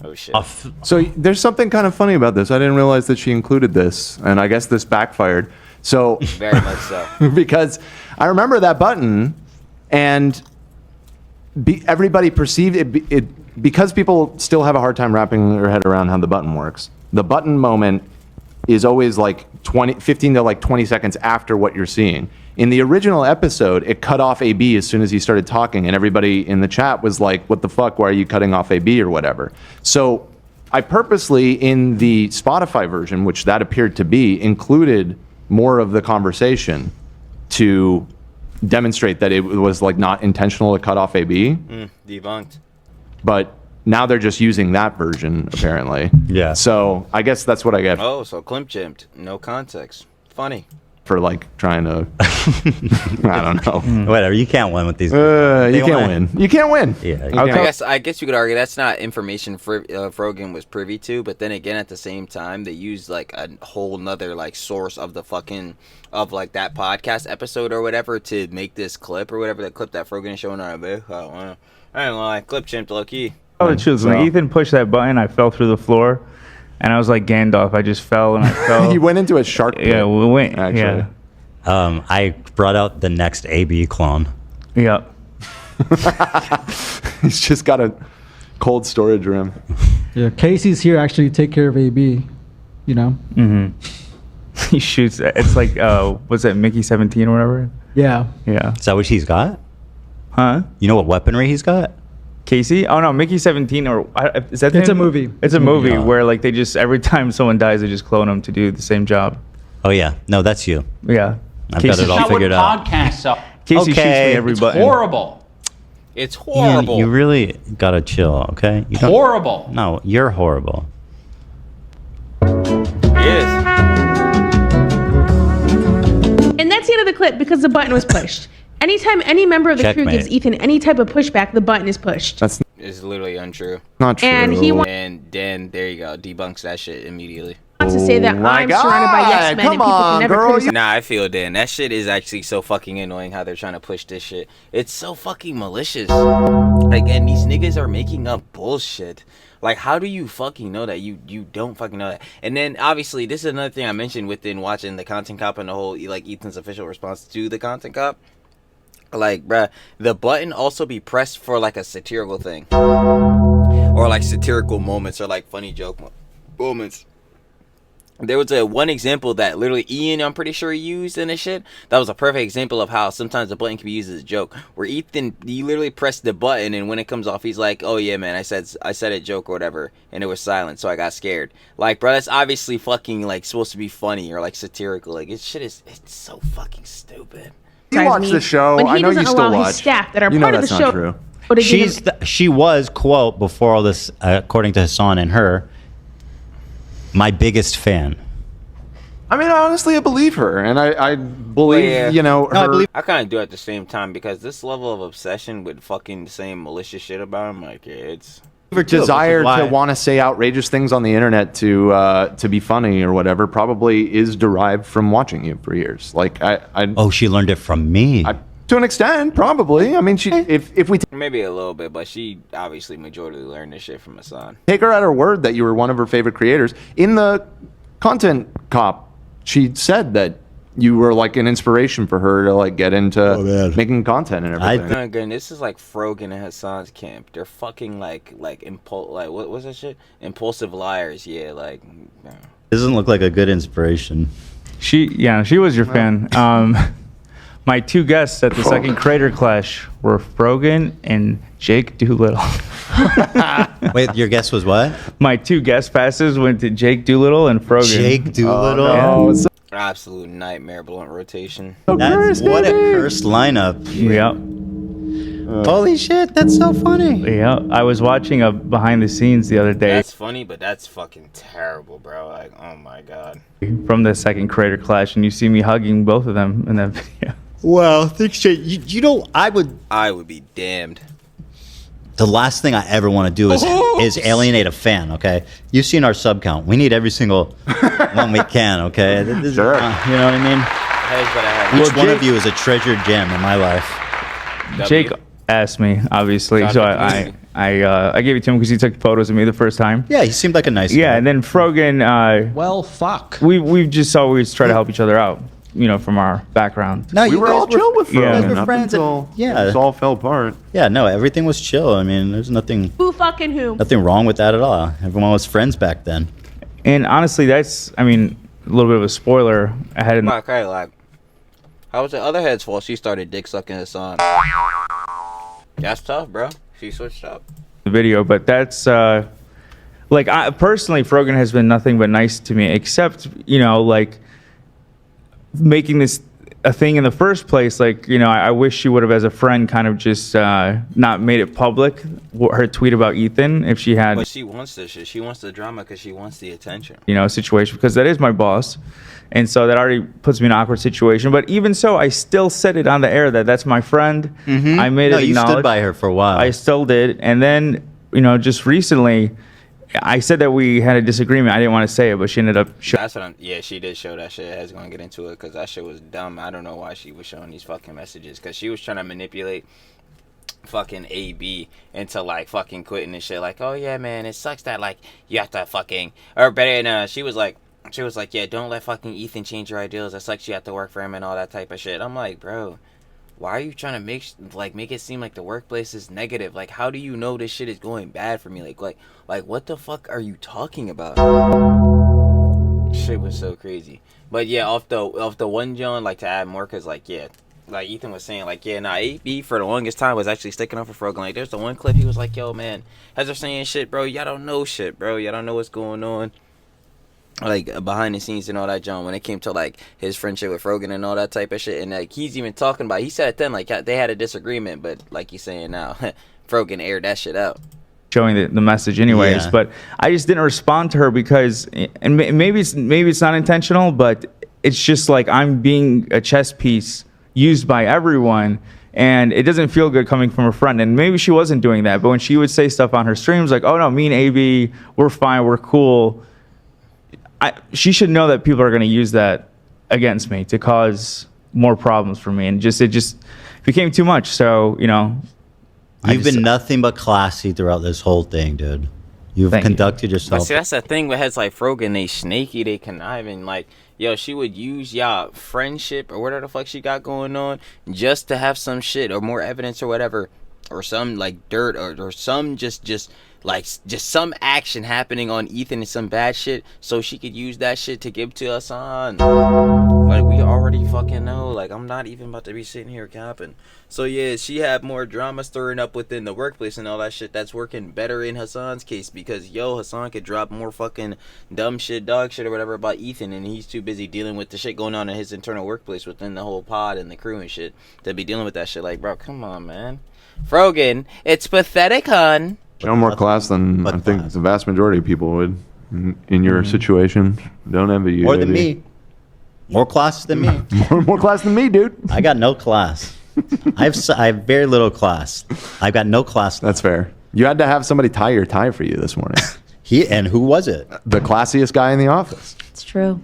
Oh, shit. So there's something kind of funny about this. I didn't realize that she included this, and I guess this backfired. So very much so. Because I remember that button, and everybody perceived it because people still have a hard time wrapping their head around how the button works. The button moment is always like 15 to like 20 seconds after what you're seeing. In the original episode, it cut off AB as soon as he started talking, and everybody in the chat was like, what the fuck, why are you cutting off AB or whatever? So I purposely, in the Spotify version, which that appeared to be, included more of the conversation to demonstrate that it was like not intentional to cut off AB. Debunked. But now they're just using that version, apparently. Yeah. So I guess that's what I get Oh, so Klimp chimped. No context. Funny. for like trying to. I don't know. Whatever. You can't win with these. You can't win. You can't win. Yeah. I guess you could argue that's not information Frogan was privy to, but then again, at the same time, they used like a whole nother like source of the fucking of like that podcast episode or whatever to make this clip or whatever, the clip that Frogan is showing on a bit. I don't know. I clip chimped low key. Oh, the truth. When Ethan pushed that button, I fell through the floor, and I was like Gandalf. I just fell and I fell. You went into a shark pit. Yeah, we went. Actually. Yeah. I brought out the next AB clone. Yep. He's just got a cold storage room. Yeah, Casey's here actually to take care of AB. You know. Mm-hmm. He shoots. It's like what's that? Mickey 17 or whatever. Yeah. Yeah. Is that what he's got? Huh? You know what weaponry he's got? Casey? Oh no, Mickey 17 or is that? It's a movie. It's a movie where like they just every time someone dies they just clone them to do the same job. Oh yeah, no, that's you. Yeah, I've got it all figured out. Podcasts are. Casey shoots me every It's button. horrible. It's horrible. You really gotta chill, okay? You don't- Horrible. No, you're horrible. Yes. And that's the end of the clip because the button was pushed. Anytime any member of the crew Checkmate. gives Ethan any type of pushback, the button is pushed. That's It's literally untrue. not true. And he wants And then there you go, debunks that shit immediately. to say that my I'm surrounded by yes God, men and come people on, can never girl, criticize. Nah, I feel Dan. That shit is actually so fucking annoying how they're trying to push this shit. It's so fucking malicious. Like, and these niggas are making up bullshit. Like, how do you fucking know that? You don't fucking know that. And then, obviously, this is another thing I mentioned within watching the Content Cop and the whole, like, Ethan's official response to the Content Cop. Like, bruh, the button also be pressed for, like, a satirical thing. Or, like, satirical moments or, like, funny joke moments. There was one example that literally Ian, I'm pretty sure, he used in this shit. That was a perfect example of how sometimes the button can be used as a joke. Where Ethan, he literally pressed the button, and when it comes off, he's like, "Oh yeah, man, I said a joke or whatever," and it was silent, so I got scared. Like, bro, that's obviously fucking like supposed to be funny or like satirical. Like, it's so fucking stupid. You watch the show. When he I know you doesn't still allow watch. his staff that are You know part of the that's show. not true. But again, She was, quote, before all this, according to Hassan and her, my biggest fan. I mean, honestly, I believe her, and I believe, Yeah. you know, her. I kind of do at the same time because this level of obsession with fucking saying malicious shit about him, like, it's desire to want to say outrageous things on the internet to be funny or whatever probably is derived from watching you for years. Like Oh, she learned it from me. To an extent, probably. I mean, she if we maybe a little bit, but she obviously majority learned this shit from Hassan. take her at her word that you were one of her favorite creators in the Content Cop, she said that you were like an inspiration for her to like get into making content and everything. Again, this is like Frogan and Hassan's camp. They're fucking like what was that shit? Impulsive liars. Yeah, like. Doesn't look like a good inspiration. She was your fan. My two guests at the second Creator Clash were Frogan and Jake Doolittle. Wait, your guess was what? My 2 guest passes went to Jake Doolittle and Frogan. Jake Doolittle? Oh, no. Absolute nightmare blunt rotation. That's what a cursed lineup. Yeah. Holy shit, that's so funny. Yeah, I was watching a behind the scenes the other day. That's funny, but that's fucking terrible, bro. Like, oh my god. From the second Creator Clash, and you see me hugging both of them in that video. Well, think straight. You know, I would be damned. The last thing I ever want to do is alienate a fan. Okay, you've seen our sub count. We need every single one we can. Okay, sure. You know what I mean? Each one of you is a treasured gem in my life. Jake asked me, obviously, so I gave it to him because he took photos of me the first time. Yeah, he seemed like a nice guy. Yeah, and then Frogan. Well, fuck. We just always try to help each other out. You know, from our background. No, we were all chill with Frogan. Yeah, friends. Yeah, it all fell apart. Yeah, no, everything was chill. I mean, there's nothing. Who fucking who? Nothing wrong with that at all. Everyone was friends back then. And honestly, that's, I mean, a little bit of a spoiler. I had Okay, like, how was the other head's fault? She started dick sucking his son. That's tough, bro. She switched up. The video, but that's like, I personally, Frogan has been nothing but nice to me, except, you know, like, making this a thing in the first place. Like, you know, I wish she would have, as a friend, kind of just not made it public, her tweet about Ethan, if she had. But she wants this shit. She wants the drama because she wants the attention. You know, situation, because that is my boss. And so that already puts me in an awkward situation. But even so, I still said it on the air that that's my friend. Mm-hmm. I made it you acknowledge. stood by her for a while. I still did. And then, you know, just recently, I said that we had a disagreement. I didn't want to say it, but she ended up That's what yeah, she did show that shit. I was going to get into it because that shit was dumb. I don't know why she was showing these fucking messages, because she was trying to manipulate fucking AB into like fucking quitting and shit. Like, oh yeah, man, it sucks that like you have to fucking, or better, no, she was like, yeah, don't let fucking Ethan change your ideals. It sucks you have to work for him and all that type of shit. I'm like, bro, why are you trying to make it seem like the workplace is negative? Like, how do you know this shit is going bad for me? Like what the fuck are you talking about? Shit was so crazy. But yeah, off the one John, like, to add more, cause like, yeah, like Ethan was saying, like, yeah, nah, AB for the longest time was actually sticking up for Frogan. Like, there's the one clip he was like, yo, man, as they're saying shit, bro, y'all don't know shit, bro, y'all don't know what's going on, like, behind the scenes and all that, John, when it came to like his friendship with Frogan and all that type of shit. And like, he's even talking about, he said then, like, they had a disagreement, but like he's saying now, Frogan aired that shit out, showing the message anyways. Yeah. But I just didn't respond to her because, and maybe it's not intentional, but it's just like I'm being a chess piece used by everyone, and it doesn't feel good coming from a friend. And maybe she wasn't doing that, but when she would say stuff on her streams like, oh no, me and AB, we're fine, we're cool, she should know that people are going to use that against me to cause more problems for me, and it just became too much. So, you know, you've been nothing but classy throughout this whole thing, dude. You've conducted yourself. But see, that's the thing with heads like Frogan. They snaky, they conniving. Like, yo, she would use y'all friendship or whatever the fuck she got going on just to have some shit or more evidence or whatever, or some like dirt or some just some action happening on Ethan and some bad shit, so she could use that shit to give to us on. Like, we already fucking know. Like, I'm not even about to be sitting here capping. So yeah, she had more drama stirring up within the workplace and all that shit. That's working better in Hassan's case, because yo, Hassan could drop more fucking dumb shit, dog shit or whatever about Ethan, and he's too busy dealing with the shit going on in his internal workplace within the whole pod and the crew and shit to be dealing with that shit. Like, bro, come on, man. Frogan, it's pathetic, hun. Show more class than I think the vast majority of people would in your situation. Don't envy you. More than me. More class than me. more class than me, dude. I got no class. I have very little class. I've got no class. That's fair. You had to have somebody tie your tie for you this morning. And who was it? The classiest guy in the office. It's true.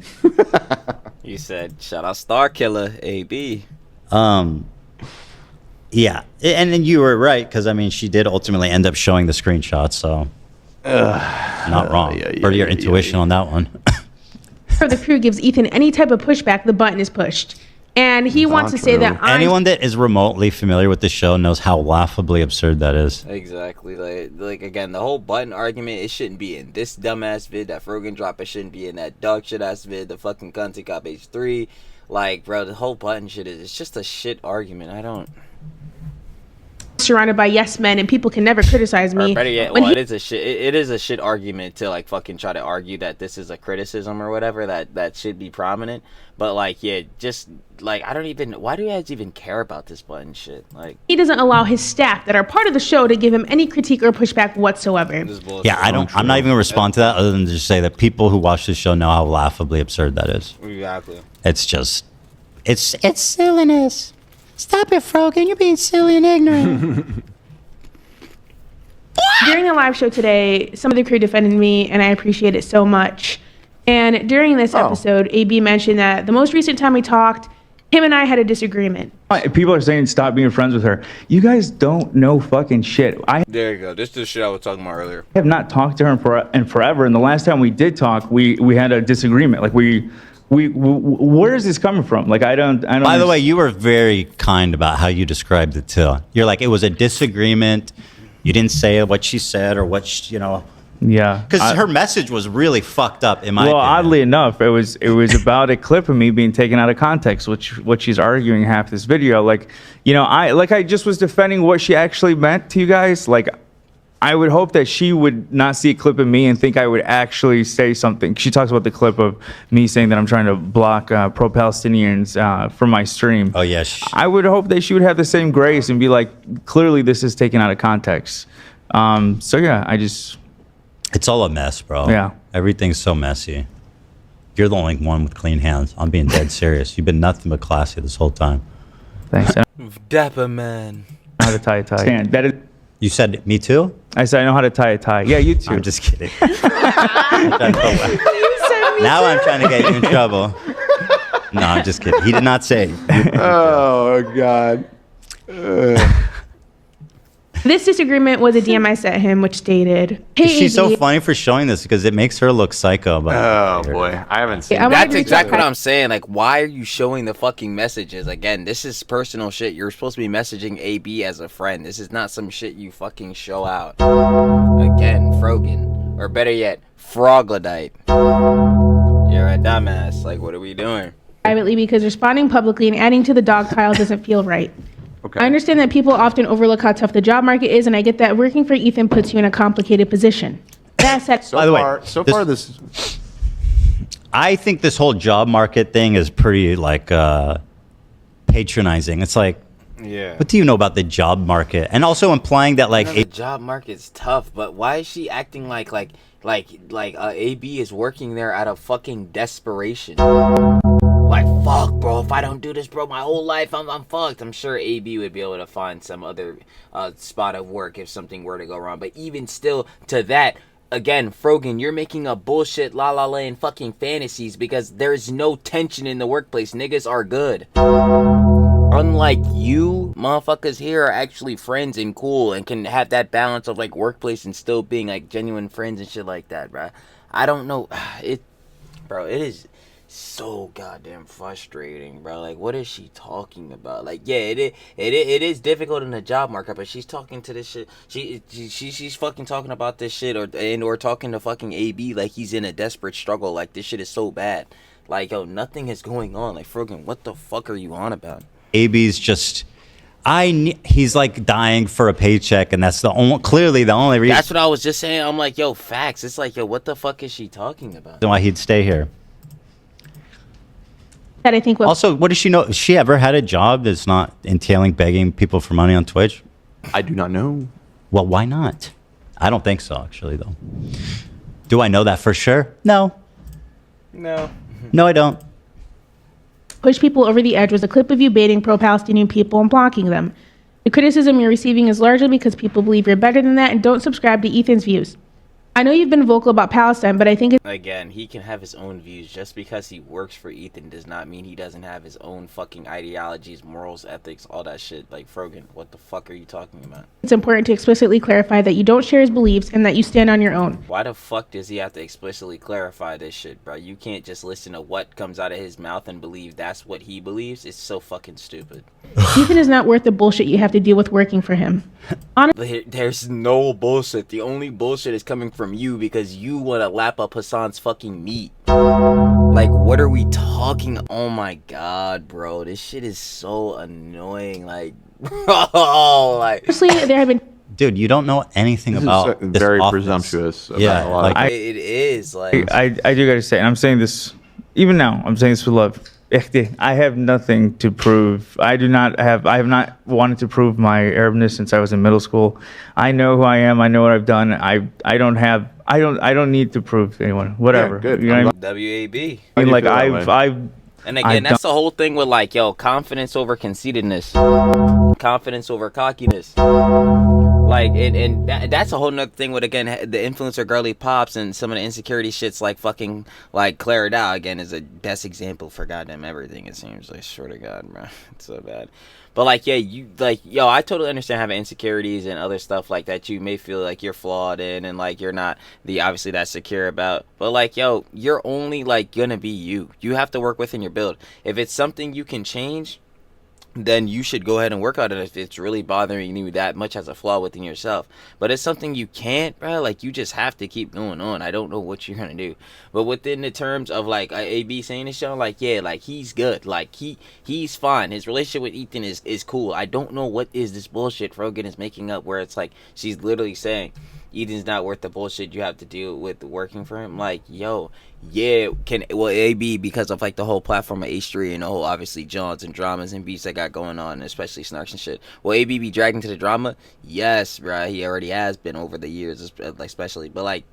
You said, shout out Star Killer, AB. Yeah, and then you were right, because I mean, she did ultimately end up showing the screenshots, so not wrong. For your intuition on that one. Or the crew gives Ethan any type of pushback, the button is pushed, and he wants to say that anyone that is remotely familiar with the show knows how laughably absurd that is. Exactly. Like again, the whole button argument, it shouldn't be in this dumbass vid that Frogan dropped. It shouldn't be in that dog shit ass vid, the fucking Content Cop H3. Like, bro, the whole button shit it's just a shit argument. surrounded by yes men and people can never criticize me. Or better yet, well, it is a shit. It is a shit argument to like fucking try to argue that this is a criticism or whatever that should be prominent. But like, yeah, just like I don't even. Why do you guys even care about this button shit? Like, he doesn't allow his staff that are part of the show to give him any critique or pushback whatsoever. Yeah, I'm not even gonna respond to that other than to just say that people who watch this show know how laughably absurd that is. Exactly. It's just, it's silliness. Stop it, Frogan. You're being silly and ignorant. During the live show today, some of the crew defended me, and I appreciate it so much. And during this episode, AB mentioned that the most recent time we talked, him and I had a disagreement. People are saying stop being friends with her. You guys don't know fucking shit. There you go. This is the shit I was talking about earlier. I have not talked to her in forever. And the last time we did talk, we had a disagreement. Like where is this coming from? Like I don't. By the way, you were very kind about how you described it too. You're like, it was a disagreement. You didn't say what she said or what she, Yeah, because her message was really fucked up. In my opinion. Oddly enough, it was about a clip of me being taken out of context, which what she's arguing half this video. Like, I just was defending what she actually meant to you guys. Like, I would hope that she would not see a clip of me and think I would actually say something. She talks about the clip of me saying that I'm trying to block pro-Palestinians from my stream. Oh, yes. I would hope that she would have the same grace and be like, clearly this is taken out of context. So, yeah, It's all a mess, bro. Yeah. Everything's so messy. You're the only one with clean hands. I'm being dead serious. You've been nothing but classy this whole time. Thanks. Dapper man. How to tie a tie. Stan, that is. You said me too? I said I know how to tie a tie. Yeah, you too. I'm just kidding. Now I'm trying to get you in trouble. No, I'm just kidding. He did not say. Oh, God. This disagreement was a DM I sent him, which stated, "Hey, she's AB, so funny for showing this because it makes her look psycho. Oh boy, I haven't seen. Yeah, That's exactly what I'm saying. Like, why are you showing the fucking messages? Again, this is personal shit. You're supposed to be messaging AB as a friend. This is not some shit you fucking show out. Again, Frogan, or better yet, Froglodite. You're a dumbass. Like, what are we doing? Privately, because responding publicly and adding to the dog pile doesn't feel right. Okay. I understand that people often overlook how tough the job market is, and I get that working for Ethan puts you in a complicated position. That said, I think this whole job market thing is pretty like patronizing. It's like, yeah. What do you know about the job market? And also implying that like the job market's tough, but why is she acting like AB is working there out of fucking desperation? Like, fuck, bro, if I don't do this, bro, my whole life, I'm fucked. I'm sure AB would be able to find some other spot of work if something were to go wrong. But even still, to that, again, Frogan, you're making a bullshit La La Land fucking fantasies because there's no tension in the workplace. Niggas are good. Unlike you, motherfuckers here are actually friends and cool and can have that balance of, like, workplace and still being, like, genuine friends and shit like that, bro. I don't know. It is so goddamn frustrating, bro. Like, what is she talking about? Like, yeah, it is difficult in the job market, but she's talking to this shit. She's fucking talking about this shit or talking to fucking AB like he's in a desperate struggle. Like, this shit is so bad. Like, yo, nothing is going on. Like, Frogan, what the fuck are you on about? AB's just he's like dying for a paycheck, and that's clearly the only reason. That's what I was just saying. I'm like, yo, facts. It's like, yo, what the fuck is she talking about? Why he'd stay here. That I think. Also, what does she know? Has she ever had a job that's not entailing begging people for money on Twitch? I do not know. Well, why not? I don't think so, actually, though. Do I know that for sure? No. No. No, I don't. Push people over the edge was a clip of you baiting pro-Palestinian people and blocking them. The criticism you're receiving is largely because people believe you're better than that and don't subscribe to Ethan's views. I know you've been vocal about Palestine, but I think again, he can have his own views. Just because he works for Ethan does not mean he doesn't have his own fucking ideologies, morals, ethics, all that shit. Like, Frogan, what the fuck are you talking about? It's important to explicitly clarify that you don't share his beliefs and that you stand on your own. Why the fuck does he have to explicitly clarify this shit, bro? You can't just listen to what comes out of his mouth and believe that's what he believes. It's so fucking stupid. Ethan is not worth the bullshit you have to deal with working for him. There's no bullshit. The only bullshit is coming from you because you want to lap up Hassan's fucking meat. Like, what are we talking? Oh my god, bro. This shit is so annoying. Like, Oh, like honestly, there have been. Dude, you don't know anything about this very office. presumptuous. About Yeah, a lot it is like I do gotta say, and I'm saying this even now. I'm saying this with love. I have nothing to prove. I have not wanted to prove my Arabness since I was in middle school. I know who I am. I know what I've done. I don't need to prove to anyone. Whatever. Yeah, good. You know what WAB. I mean? Like And again, that's the whole thing with like, yo, confidence over conceitedness, confidence over cockiness. Like, and that's a whole nother thing with, again, the influencer girly pops and some of the insecurity shits like fucking, like, Clara Dow, again, is the best example for goddamn everything, it seems. Like, swear to God, bro. It's so bad. But, like, yeah, I totally understand having insecurities and other stuff like that you may feel like you're flawed in and, like, you're not obviously that secure about. But, like, yo, you're only, like, gonna be you. You have to work within your build. If it's something you can change, then you should go ahead and work on it if it's really bothering you that much as a flaw within yourself. But it's something you can't, bro. Like, you just have to keep going on. I don't know what you're gonna do. But within the terms of, like, AB saying this show, like, yeah, like, he's good. Like, he's fine. His relationship with Ethan is cool. I don't know what is this bullshit Frogan is making up where it's like she's literally saying Ethan's not worth the bullshit you have to deal with working for him. Like, yo, yeah, AB, because of like the whole platform of H3 and the whole obviously Johns and dramas and beats that got going on, especially snarks and shit. Will AB be dragged into the drama? Yes, bro, he already has been over the years, especially. But like,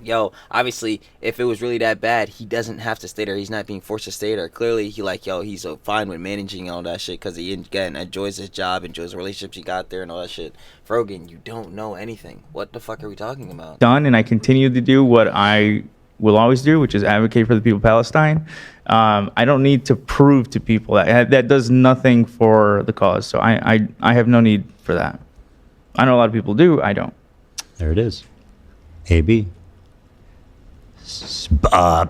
yo, obviously, if it was really that bad, he doesn't have to stay there. He's not being forced to stay there. Clearly, he's fine with managing all that shit because he, again, enjoys his job, enjoys the relationships he got there and all that shit. Frogan, you don't know anything. What the fuck are we talking about? Done, and I continue to do what I will always do, which is advocate for the people of Palestine. I don't need to prove to people that does nothing for the cause. So I have no need for that. I know a lot of people do. I don't. There it is. AB.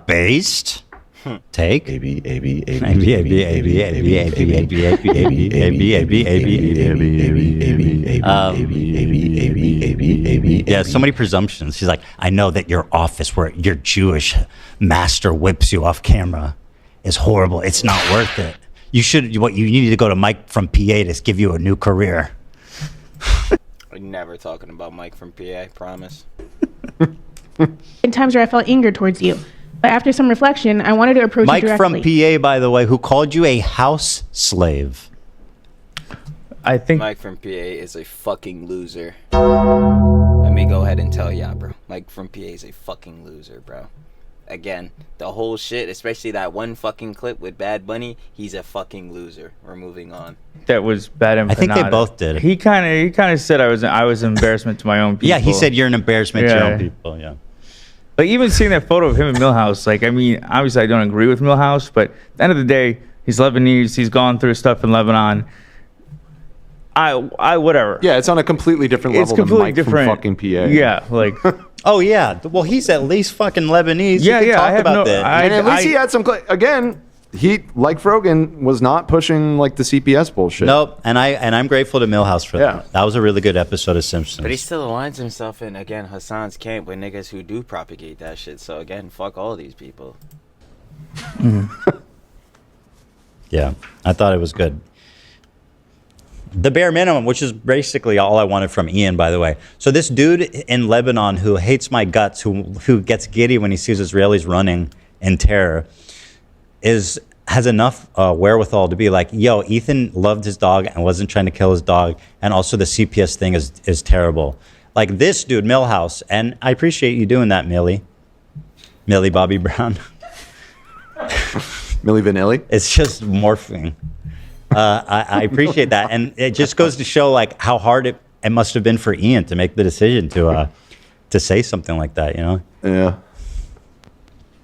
Based. Take. AB. Yeah, so many presumptions. She's like, I know that your office where your Jewish master whips you off camera is horrible. It's not worth it. You need to go to Mike from PA to give you a new career. We're never talking about Mike from PA, I promise. In times where I felt anger towards you. But after some reflection, I wanted to approach you directly. Mike from PA, by the way, who called you a house slave. I think Mike from PA is a fucking loser. Let me go ahead and tell y'all, bro. Mike from PA is a fucking loser, bro. Again, the whole shit, especially that one fucking clip with Bad Bunny, he's a fucking loser. We're moving on. That was bad. I think they both did. He kind of said I was an embarrassment to my own people. Yeah, he said you're an embarrassment to your own people. Yeah. Like, even seeing that photo of him in Millhouse, like, I mean, obviously I don't agree with Millhouse, but at the end of the day, he's Lebanese. He's gone through stuff in Lebanon. I whatever. Yeah, it's on a completely different level than Mike from fucking PA. Yeah, like. Oh yeah, well he's at least fucking Lebanese. Yeah, you can I talk about that. And at least he had some. Again, he, like Frogan, was not pushing like the CPS bullshit. Nope, and I'm grateful to Millhouse for that. That was a really good episode of Simpsons. But he still aligns himself in, again, Hassan's camp with niggas who do propagate that shit. So again, fuck all these people. Yeah, I thought it was good. The bare minimum, which is basically all I wanted from Ian, by the way. So this dude in Lebanon who hates my guts, who gets giddy when he sees Israelis running in terror, has enough wherewithal to be like, yo, Ethan loved his dog and wasn't trying to kill his dog, and also the CPS thing is terrible. Like this dude, Millhouse, and I appreciate you doing that, Millie Bobby Brown. Millie Vanilli? It's just morphing. I appreciate that, and it just goes to show like how hard it must have been for Ian to make the decision to say something like that, you know? Yeah.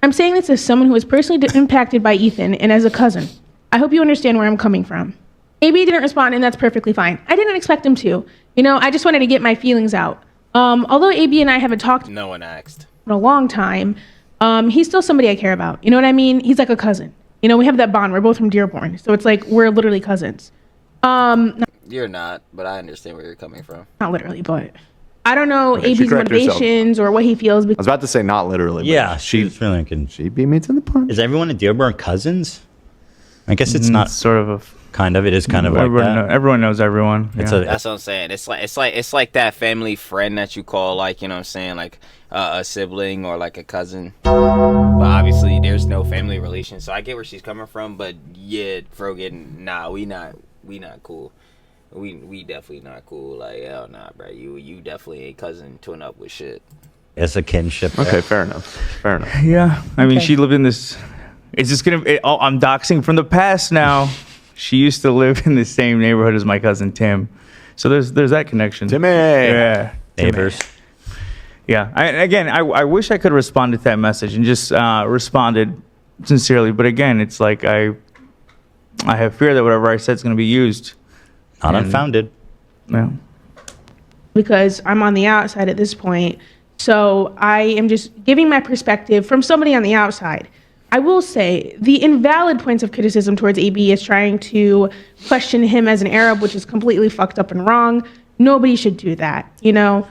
I'm saying this as someone who was personally impacted by Ethan and as a cousin. I hope you understand where I'm coming from. AB didn't respond, and that's perfectly fine. I didn't expect him to. You know, I just wanted to get my feelings out. Although AB and I haven't talked no one asked in a long time, he's still somebody I care about. You know what I mean? He's like a cousin. You know, we have that bond. We're both from Dearborn. So it's like we're literally cousins. You're not, but I understand where you're coming from. Not literally, but I don't know AB's motivations or what he feels. I was about to say not literally. Yeah, she beat me to the punch. Is everyone in Dearborn cousins? I guess it's not sort of a kind of. It is kind of like that. Everyone knows everyone. That's what I'm saying. It's like that family friend that you call, like, you know what I'm saying, like a sibling or like a cousin. But obviously there's no family relation, so I get where she's coming from. But yeah, Frogan, nah, we not cool. We definitely not cool. Like, hell nah, bro. You definitely ain't cousin twin up with shit. It's a kinship. There. Okay, fair enough. Yeah, I mean, she lived in this. It's just gonna. I'm doxing from the past now. She used to live in the same neighborhood as my cousin Tim, so there's that connection. Timmy. Yeah. Neighbors. Yeah. I wish I could have responded to that message and just responded sincerely, but again, it's like I have fear that whatever I said is going to be used. Not unfounded. Yeah. Because I'm on the outside at this point. So I am just giving my perspective from somebody on the outside. I will say the invalid points of criticism towards AB is trying to question him as an Arab, which is completely fucked up and wrong. Nobody should do that, you know?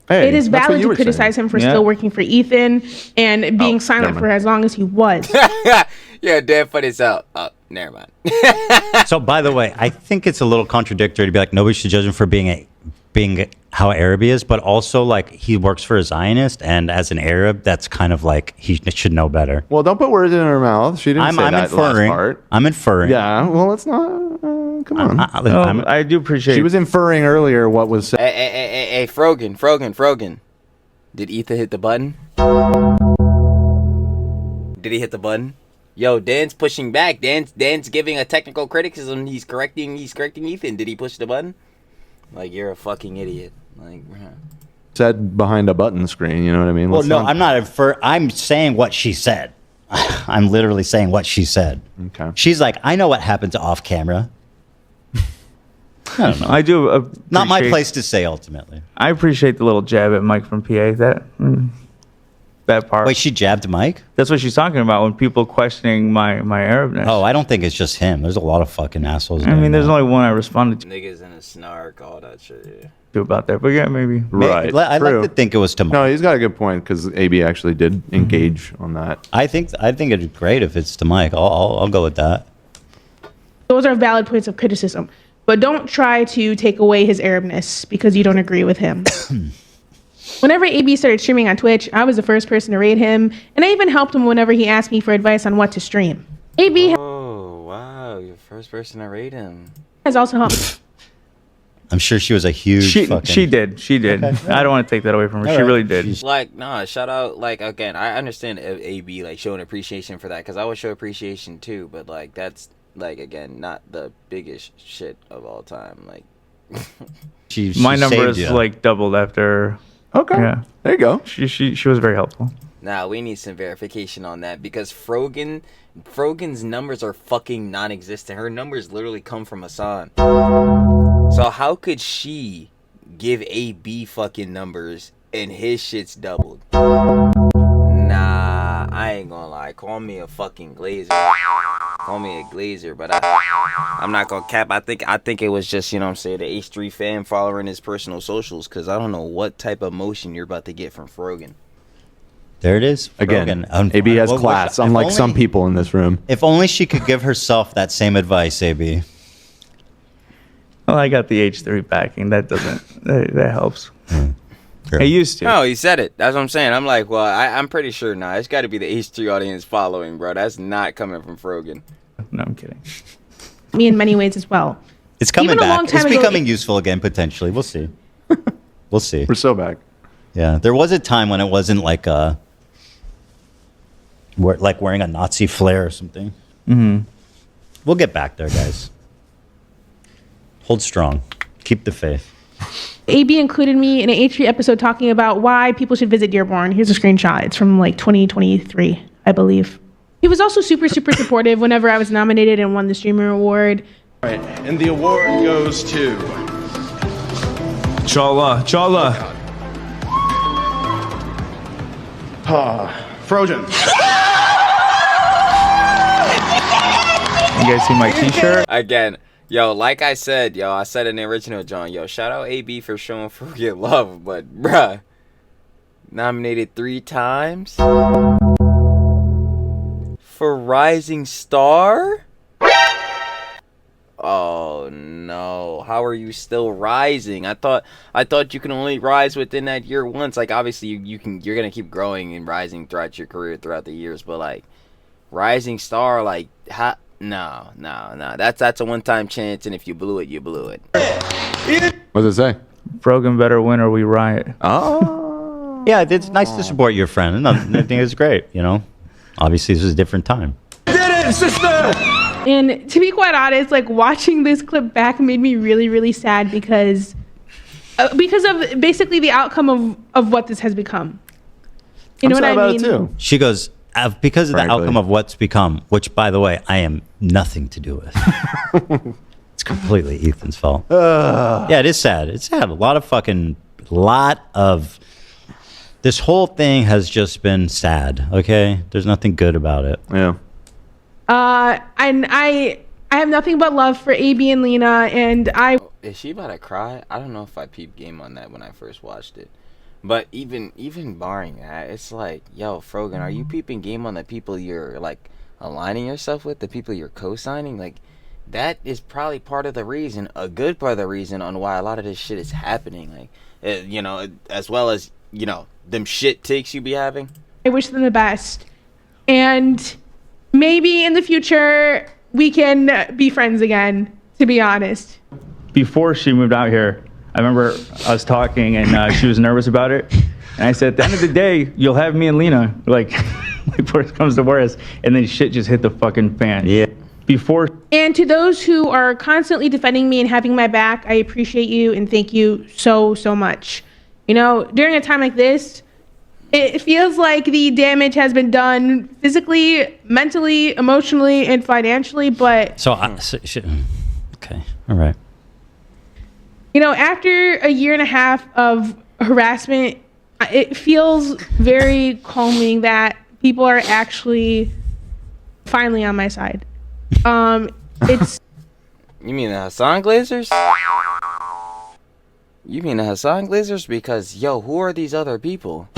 It is valid to criticize him for still working for Ethan and being silent for as long as he was. Yeah, Dan put this out. Oh, never mind. So, by the way, I think it's a little contradictory to be like, nobody should judge him for being how Arab he is, but also like he works for a Zionist, and as an Arab, that's kind of like he should know better. Well, don't put words in her mouth. She didn't say that inferring. last part. I'm inferring. Yeah, well, it's not. Come on. I do appreciate. She was inferring earlier what was said. Hey, Frogan. Did Ethan hit the button? Did he hit the button? Yo, Dan's pushing back. Dan's giving a technical criticism. He's correcting Ethan. Did he push the button? Like, you're a fucking idiot. Like, said behind a button screen. You know what I mean? Well, no, I'm not. I'm saying what she said. I'm literally saying what she said. Okay. She's like, I know what happened to off camera. I don't know. I do. Not my place to say. Ultimately, I appreciate the little jab at Mike from PA. That part. Wait, she jabbed Mike? That's what she's talking about when people questioning my Arabness. Oh, I don't think it's just him. There's a lot of fucking assholes. I mean, there's only one I responded to. Niggas in a snark, all that shit. Yeah. Do about that, but yeah, maybe. Right. I'd like to think it was to Mike. No, he's got a good point because AB actually did engage on that. I think it'd be great if it's to Mike. I'll go with that. Those are valid points of criticism, but don't try to take away his Arabness because you don't agree with him. Whenever AB started streaming on Twitch, I was the first person to rate him, and I even helped him whenever he asked me for advice on what to stream. AB Oh, wow, you're the first person to rate him. has also helped. I'm sure she was a huge She did. Okay. I don't want to take that away from her. She really did. Like, nah, shout out, like, again, I understand AB, like, showing appreciation for that, because I would show appreciation, too, but, like, that's, like, again, not the biggest shit of all time, like. My numbers, like, doubled after. Okay. Yeah. There you go. She was very helpful. Nah, we need some verification on that, because Frogan's numbers are fucking non-existent. Her numbers literally come from Hassan. So how could she give AB fucking numbers and his shit's doubled? Nah, I ain't gonna lie. Call me a fucking glazer. Call me a glazer, but I'm not gonna cap. I think it was just, you know what I'm saying, the H3 fan following his personal socials, because I don't know what type of motion you're about to get from Frogan. There it is. Again, AB has class, unlike some people in this room. If only she could give herself that same advice, AB. Well, I got the H3 backing. That helps. I used to. No, he said it. That's what I'm saying. I'm like, well, I'm pretty sure now. It's got to be the H3 audience following, bro. That's not coming from Frogan. No, I'm kidding. Me in many ways as well. It's coming back. It's becoming useful again, potentially. We'll see. We'll see. We're so back. Yeah, there was a time when it wasn't like wearing a Nazi flair or something. Mm-hmm. We'll get back there, guys. Hold strong. Keep the faith. AB included me in an H3 episode talking about why people should visit Dearborn. Here's a screenshot. It's from like 2023, I believe. He was also super supportive whenever I was nominated and won the Streamer Award. All right, and the award goes to Chala. Frogan. You guys see my t-shirt? Again, yo, like I said, I said in the original John, shout out AB for showing Frogan love, but bruh, nominated 3 times for Rising Star? Oh no! How are you still rising? I thought you can only rise within that year once. Like obviously you're gonna keep growing and rising throughout your career throughout the years. But like rising star, like no. That's a one-time chance, and if you blew it, you blew it. What does it say? Frogan better win or we riot. Oh. Yeah, it's nice to support your friend. And I think it's great. You know, obviously this is a different time. Did it, sister! And to be quite honest, like watching this clip back made me really, really sad because of basically the outcome of what this has become. You know what I mean? Too. She goes, because of Frankly. the outcome of what's become, which, by the way, I am nothing to do with. It's completely Ethan's fault. Yeah, it is sad. It's sad. A lot of this whole thing has just been sad. Okay, there's nothing good about it. Yeah. And I have nothing but love for AB and Lena, and Is she about to cry? I don't know if I peeped game on that when I first watched it. But even barring that, it's like, yo, Frogan, are you peeping game on the people you're like aligning yourself with, the people you're co-signing? Like, that is probably part of the reason, a good part of the reason on why a lot of this shit is happening. Like, you know, as well as, you know, them shit takes you be having. I wish them the best. And maybe in the future we can be friends again, to be honest. Before she moved out here, I remember us talking and she was nervous about it. And I said, at the end of the day, you'll have me and Lena, like worst comes to worst. And then shit just hit the fucking fan. Yeah. And to those who are constantly defending me and having my back, I appreciate you and thank you so, so much. You know, during a time like this, it feels like the damage has been done physically, mentally, emotionally, and financially, but... Okay, all right. You know, after a year and a half of harassment, it feels very calming that people are actually finally on my side. It's... You mean the Hassan Glazers? You mean the Hassan Glazers? Because, yo, who are these other people?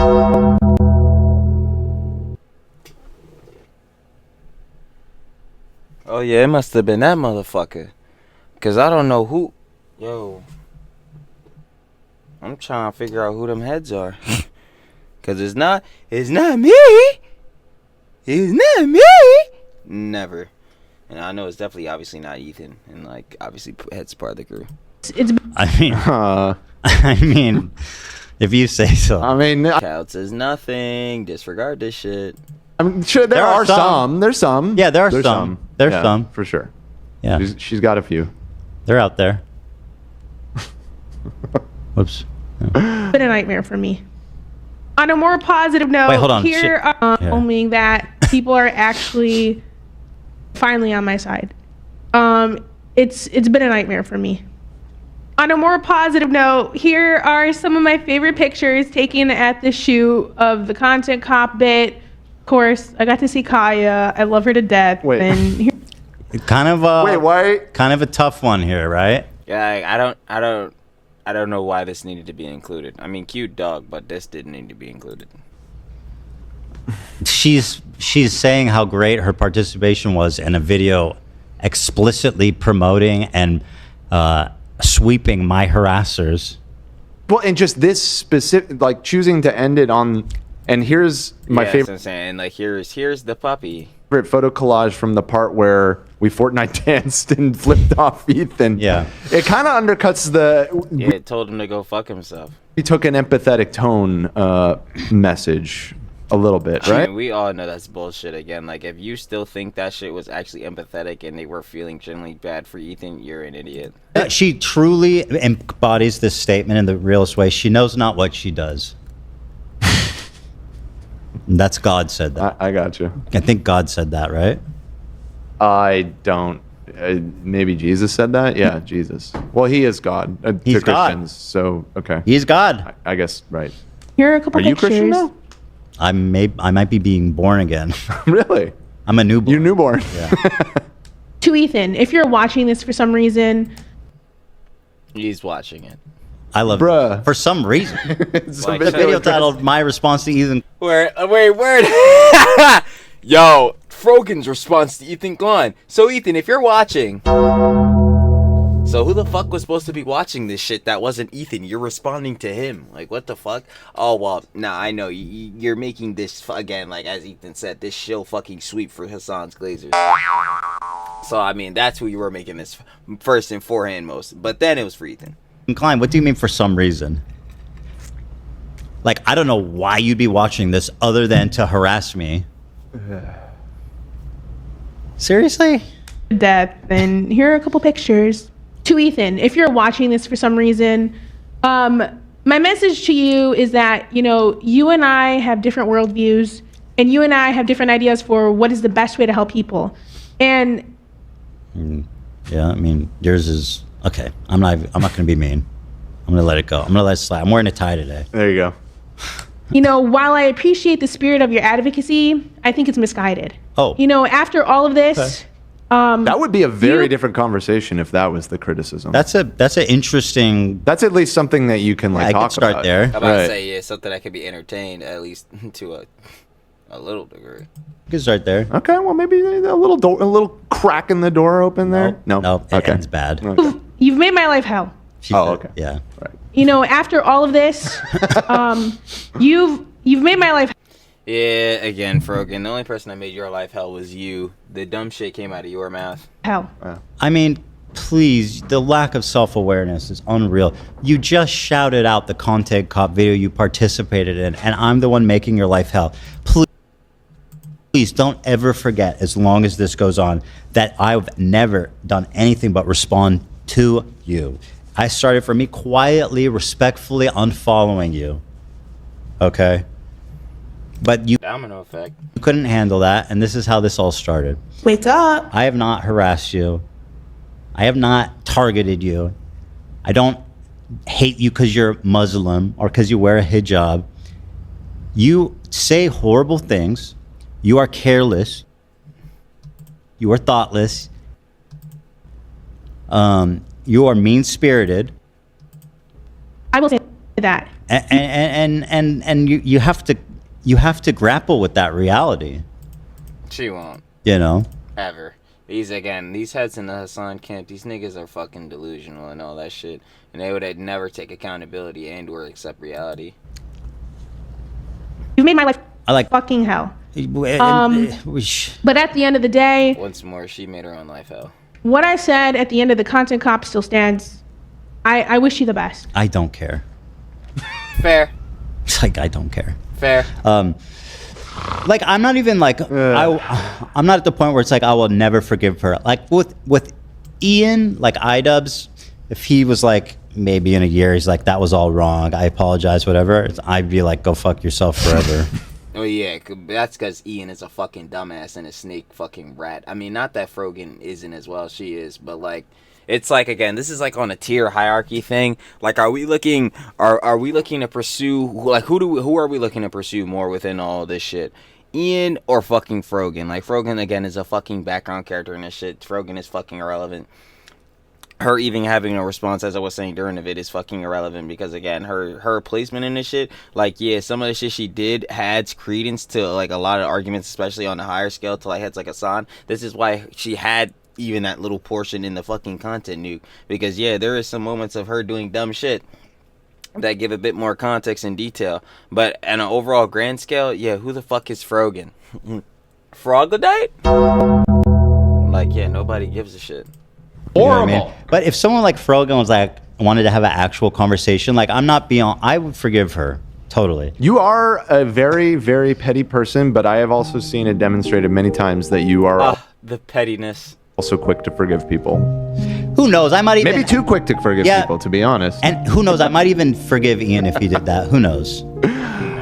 Oh, yeah, it must have been that motherfucker. Because I don't know who... Yo. I'm trying to figure out who them heads are. Because it's not me. It's not me. Never. And I know it's definitely obviously not Ethan. And, like, obviously head's part of the crew. I mean, if you say so. I mean, counts as nothing. Disregard this shit. I'm sure there are some. There's some. Yeah, there are some. There's some for sure. Yeah, she's got a few. They're out there. Whoops. It's been a nightmare for me. On a more positive note, wait, hold on. Here are filming that people are actually finally on my side. It's been a nightmare for me. On a more positive note, here are some of my favorite pictures taken at the shoot of the content cop bit. Of course, I got to see Kaya. I love her to death. Wait. And kind of why? Kind of a tough one here, right? Yeah, I don't know why this needed to be included. I mean, cute dog, but this didn't need to be included. She's saying how great her participation was in a video explicitly promoting and sweeping my harassers. Well, and just this specific, like choosing to end it on, and here's my favorite. I'm saying, like, here's the puppy. Favorite photo collage from the part where we Fortnite danced and flipped off Ethan. Yeah, it kind of undercuts the. Yeah, it told him to go fuck himself. He took an empathetic tone message. A little bit, right? I mean, we all know that's bullshit again. Like, if you still think that shit was actually empathetic and they were feeling genuinely bad for Ethan, you're an idiot. She truly embodies this statement in the realest way. She knows not what she does. That's God said that. I got you. I think God said that, right? I don't. Maybe Jesus said that? Yeah, Jesus. Well, he is God. He's to God. Christians, so, okay. He's God. I guess, right. here are a couple Are you pictures. Christian now? I might be being born again. Really? I'm a newborn. You're newborn. Yeah. To Ethan, if you're watching this for some reason, He's watching it. I love Bruh. it. For some reason. It's Like, The video titled "My Response to Ethan." Wait. Yo, Frogan's response to Ethan Klein. So, Ethan, if you're watching, So who the fuck was supposed to be watching this shit that wasn't Ethan? You're responding to him. Like, what the fuck? Oh, well, nah, I know. You're making this, again, like, as Ethan said, this shill fucking sweep for Hassan's Glazers. So, I mean, that's who you were making this first and foremost. But then it was for Ethan. Klein, what do you mean for some reason? Like, I don't know why you'd be watching this other than to harass me. Seriously? Death. And here are a couple pictures. To Ethan, if you're watching this for some reason, my message to you is that, you and I have different worldviews, and you and I have different ideas for what is the best way to help people. And yeah, I mean, yours is okay. I'm not going to be mean. I'm going to let it go. I'm going to let it slide. I'm wearing a tie today. There you go. While I appreciate the spirit of your advocacy, I think it's misguided. Oh. After all of this, okay. That would be a very different conversation if that was the criticism. That's an interesting. That's at least something that you can talk about. I could start there. I'm about to say, yeah, something that could be entertained at least to a little degree. You can start there. Okay, well maybe a little crack in the door open there. No, it ends bad. Okay. You've made my life hell. Okay. Yeah. Right. After all of this, you've made my life. Yeah, again, Frogan, the only person that made your life hell was you. The dumb shit came out of your mouth. Hell. I mean, please, the lack of self-awareness is unreal. You just shouted out the Content Cop video you participated in, and I'm the one making your life hell. Please don't ever forget, as long as this goes on, that I've never done anything but respond to you. I started for me quietly, respectfully unfollowing you. Okay? But you domino effect. You couldn't handle that, and this is how this all started. Wake up. I have not harassed you. I have not targeted you. I don't hate you because you're Muslim or because you wear a hijab. You say horrible things. You are careless. You are thoughtless. You are mean-spirited. I will say that. And you have to grapple with that reality. She won't. Ever. These heads in the Hassan camp, these niggas are fucking delusional and all that shit. And they would never take accountability and or accept reality. You've made my life fucking hell. But at the end of the day, once more, she made her own life hell. What I said at the end of the Content Cop still stands. I wish you the best. I don't care. Fair. It's like, I don't care. Fair. Like, I'm not even like, I'm not at the point where it's like, I will never forgive her. Like with Ian, like iDubbbz, if he was like, maybe in a year, he's like, that was all wrong, I apologize, whatever, I'd be like, go fuck yourself forever. Oh yeah, that's because Ian is a fucking dumbass and a snake fucking rat. I mean, not that Frogan isn't as well as she is, but like, it's like, again, this is like on a tier hierarchy thing. Like, are we looking to pursue, like, who are we looking to pursue more within all this shit? Ian or fucking Frogan? Like, Frogan, again, is a fucking background character in this shit. Frogan is fucking irrelevant. Her even having a response, as I was saying during the vid, is fucking irrelevant because, again, her placement in this shit, like, yeah, some of the shit she did adds credence to, like, a lot of arguments, especially on the higher scale, to, like, heads like Hassan. This is why she had even that little portion in the fucking content nuke, because, yeah, there is some moments of her doing dumb shit that give a bit more context and detail, but on an overall grand scale, yeah, who the fuck is Frogan? Frogadite? Like, yeah, nobody gives a shit. Horrible. You know what I mean? But if someone like Frogan was like, wanted to have an actual conversation, like, I'm not beyond, I would forgive her. Totally. You are a very, very petty person, but I have also seen it demonstrated many times that you are the pettiness. Also quick to forgive people. Who knows? I might even... Maybe too quick to forgive people, to be honest. And who knows? I might even forgive Ian if he did that. Who knows?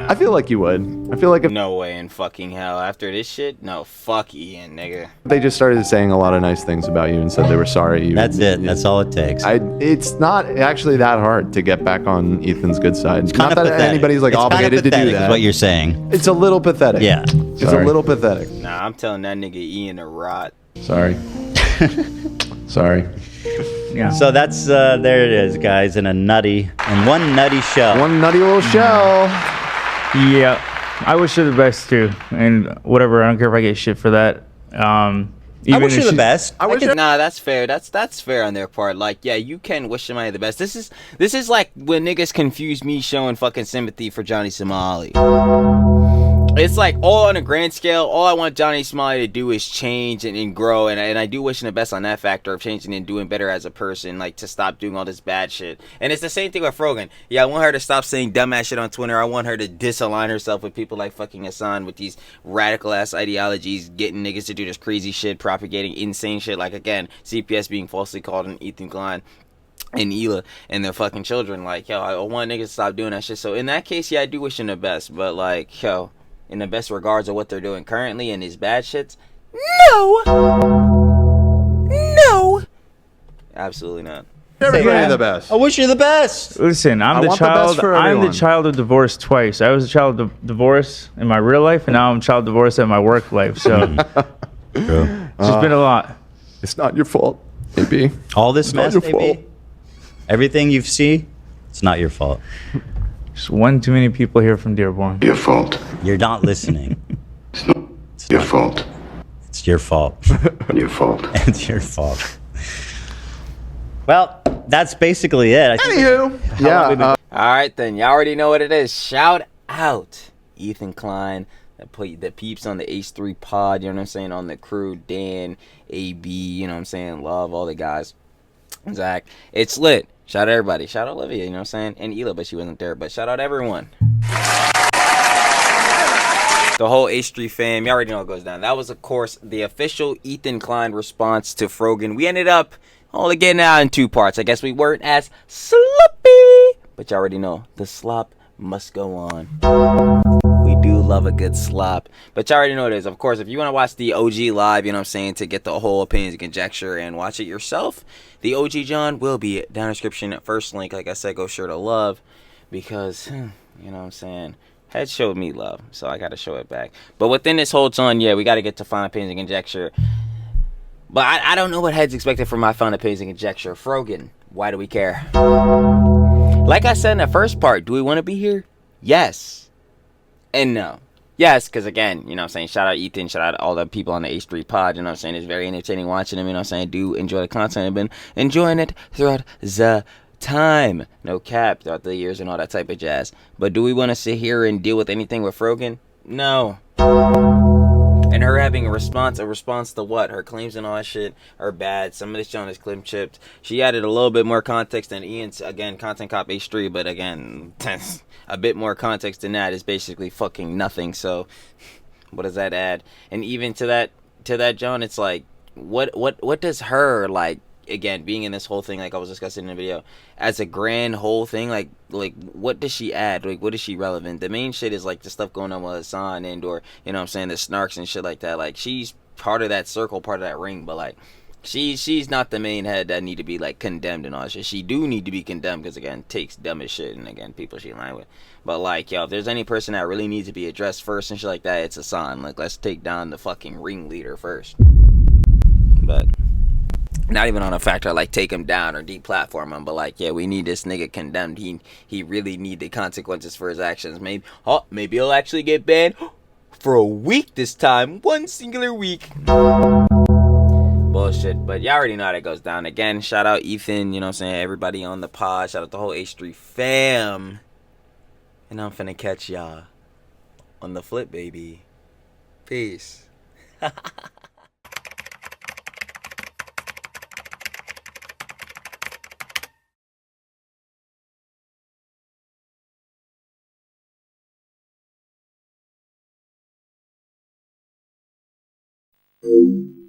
I feel like you would. I feel like if no way in fucking hell. After this shit, no, fuck Ian, nigga. They just started saying a lot of nice things about you and said they were sorry. That's it. That's all it takes. It's not actually that hard to get back on Ethan's good side. It's not that pathetic. anybody's like obligated to do that. Is what you're saying. It's a little pathetic. Yeah. It's a little pathetic. Nah, I'm telling that nigga Ian to rot. Sorry. Sorry. Yeah. So that's there it is, guys, in one nutty shell. One nutty little shell. Yeah. I wish her the best too, and whatever. I don't care if I get shit for that. I wish you the best. Nah, that's fair. That's fair on their part. Like, yeah, you can wish somebody the best. This is like when niggas confuse me showing fucking sympathy for Johnny Somali. It's like all on a grand scale, all I want Johnny Somali to do is change and grow, and I do wish him the best on that factor of changing and doing better as a person, like to stop doing all this bad shit. And it's the same thing with Frogan. Yeah, I want her to stop saying dumbass shit on Twitter. I want her to disalign herself with people like fucking Hassan with these radical ass ideologies, getting niggas to do this crazy shit, propagating insane shit, like again, CPS being falsely called an Ethan Klein and Hila and their fucking children. Like, yo, I want niggas to stop doing that shit. So in that case, yeah, I do wish him the best, but like, yo, in the best regards of what they're doing currently and his bad shits, no, absolutely not. Everybody the best. I wish you the best. Listen, I'm the child of divorce twice. I was a child of divorce in my real life, and now I'm a child of divorce in my work life. So it's just been a lot. It's not your fault, AB. All this mess, AB. Everything you've seen, it's not your fault. Just one too many people here from Dearborn. Your fault. You're not listening. It's your fault. It's your fault. Your fault. It's your fault. Well, that's basically it. Anywho, yeah. All right, then. Y'all already know what it is. Shout out Ethan Klein, the peeps on the H3 pod, you know what I'm saying, on the crew, Dan, AB, you know what I'm saying, Love, all the guys. Zach. It's lit. Shout out everybody. Shout out Olivia, you know what I'm saying? And Hila, but she wasn't there. But shout out everyone. The whole H3 fam. You already know what goes down. That was, of course, the official Ethan Klein response to Frogan. We ended up only getting out in 2 parts. I guess we weren't as sloppy. But you already know. The slop must go on. We do love a good slop. But you already know what it is. Of course, if you want to watch the OG live, you know what I'm saying, to get the whole opinions and conjecture and watch it yourself, the OG John will be down in the description. First link, like I said, go share the love. Because, you know what I'm saying, Head showed me love, so I got to show it back. But within this whole John, yeah, we got to get to final opinions and conjecture. But I don't know what Head's expected from my final opinions and conjecture. Frogan, why do we care? Like I said in the first part, do we want to be here? Yes. And no. Yes, because again, you know what I'm saying, shout out Ethan, shout out all the people on the H3 pod, you know what I'm saying, it's very entertaining watching them, you know what I'm saying, do enjoy the content, I've been enjoying it throughout the time, no cap, throughout the years and all that type of jazz. But do we want to sit here and deal with anything with Frogan? No. And her having a response to what? Her claims and all that shit are bad. Some of this John is clip chipped. She added a little bit more context than Ian's, again, Content Cop H3, but again, a bit more context than that is basically fucking nothing. So what does that add? And even to that John, it's like, what does her, like, again, being in this whole thing, like I was discussing in the video, as a grand whole thing, like what does she add? Like, what is she relevant? The main shit is like the stuff going on with Hassan and, or, you know what I'm saying, the snarks and shit like that. Like, she's part of that circle, part of that ring, but like she's not the main head that need to be like condemned and all that shit. She do need to be condemned because, again, takes dumb as shit, and again, people she line with. But like, yo, if there's any person that really needs to be addressed first and shit like that, it's Hassan. Like, let's take down the fucking ringleader first. But not even on a factor like take him down or deplatform him, but like, yeah, we need this nigga condemned. He really need the consequences for his actions. Maybe he'll actually get banned for a week this time, one singular week. Bullshit. But y'all already know how that goes down. Again, shout out Ethan, you know what I'm saying, everybody on the pod, shout out the whole H3 fam, and I'm finna catch y'all on the flip, baby. Peace. Thank you.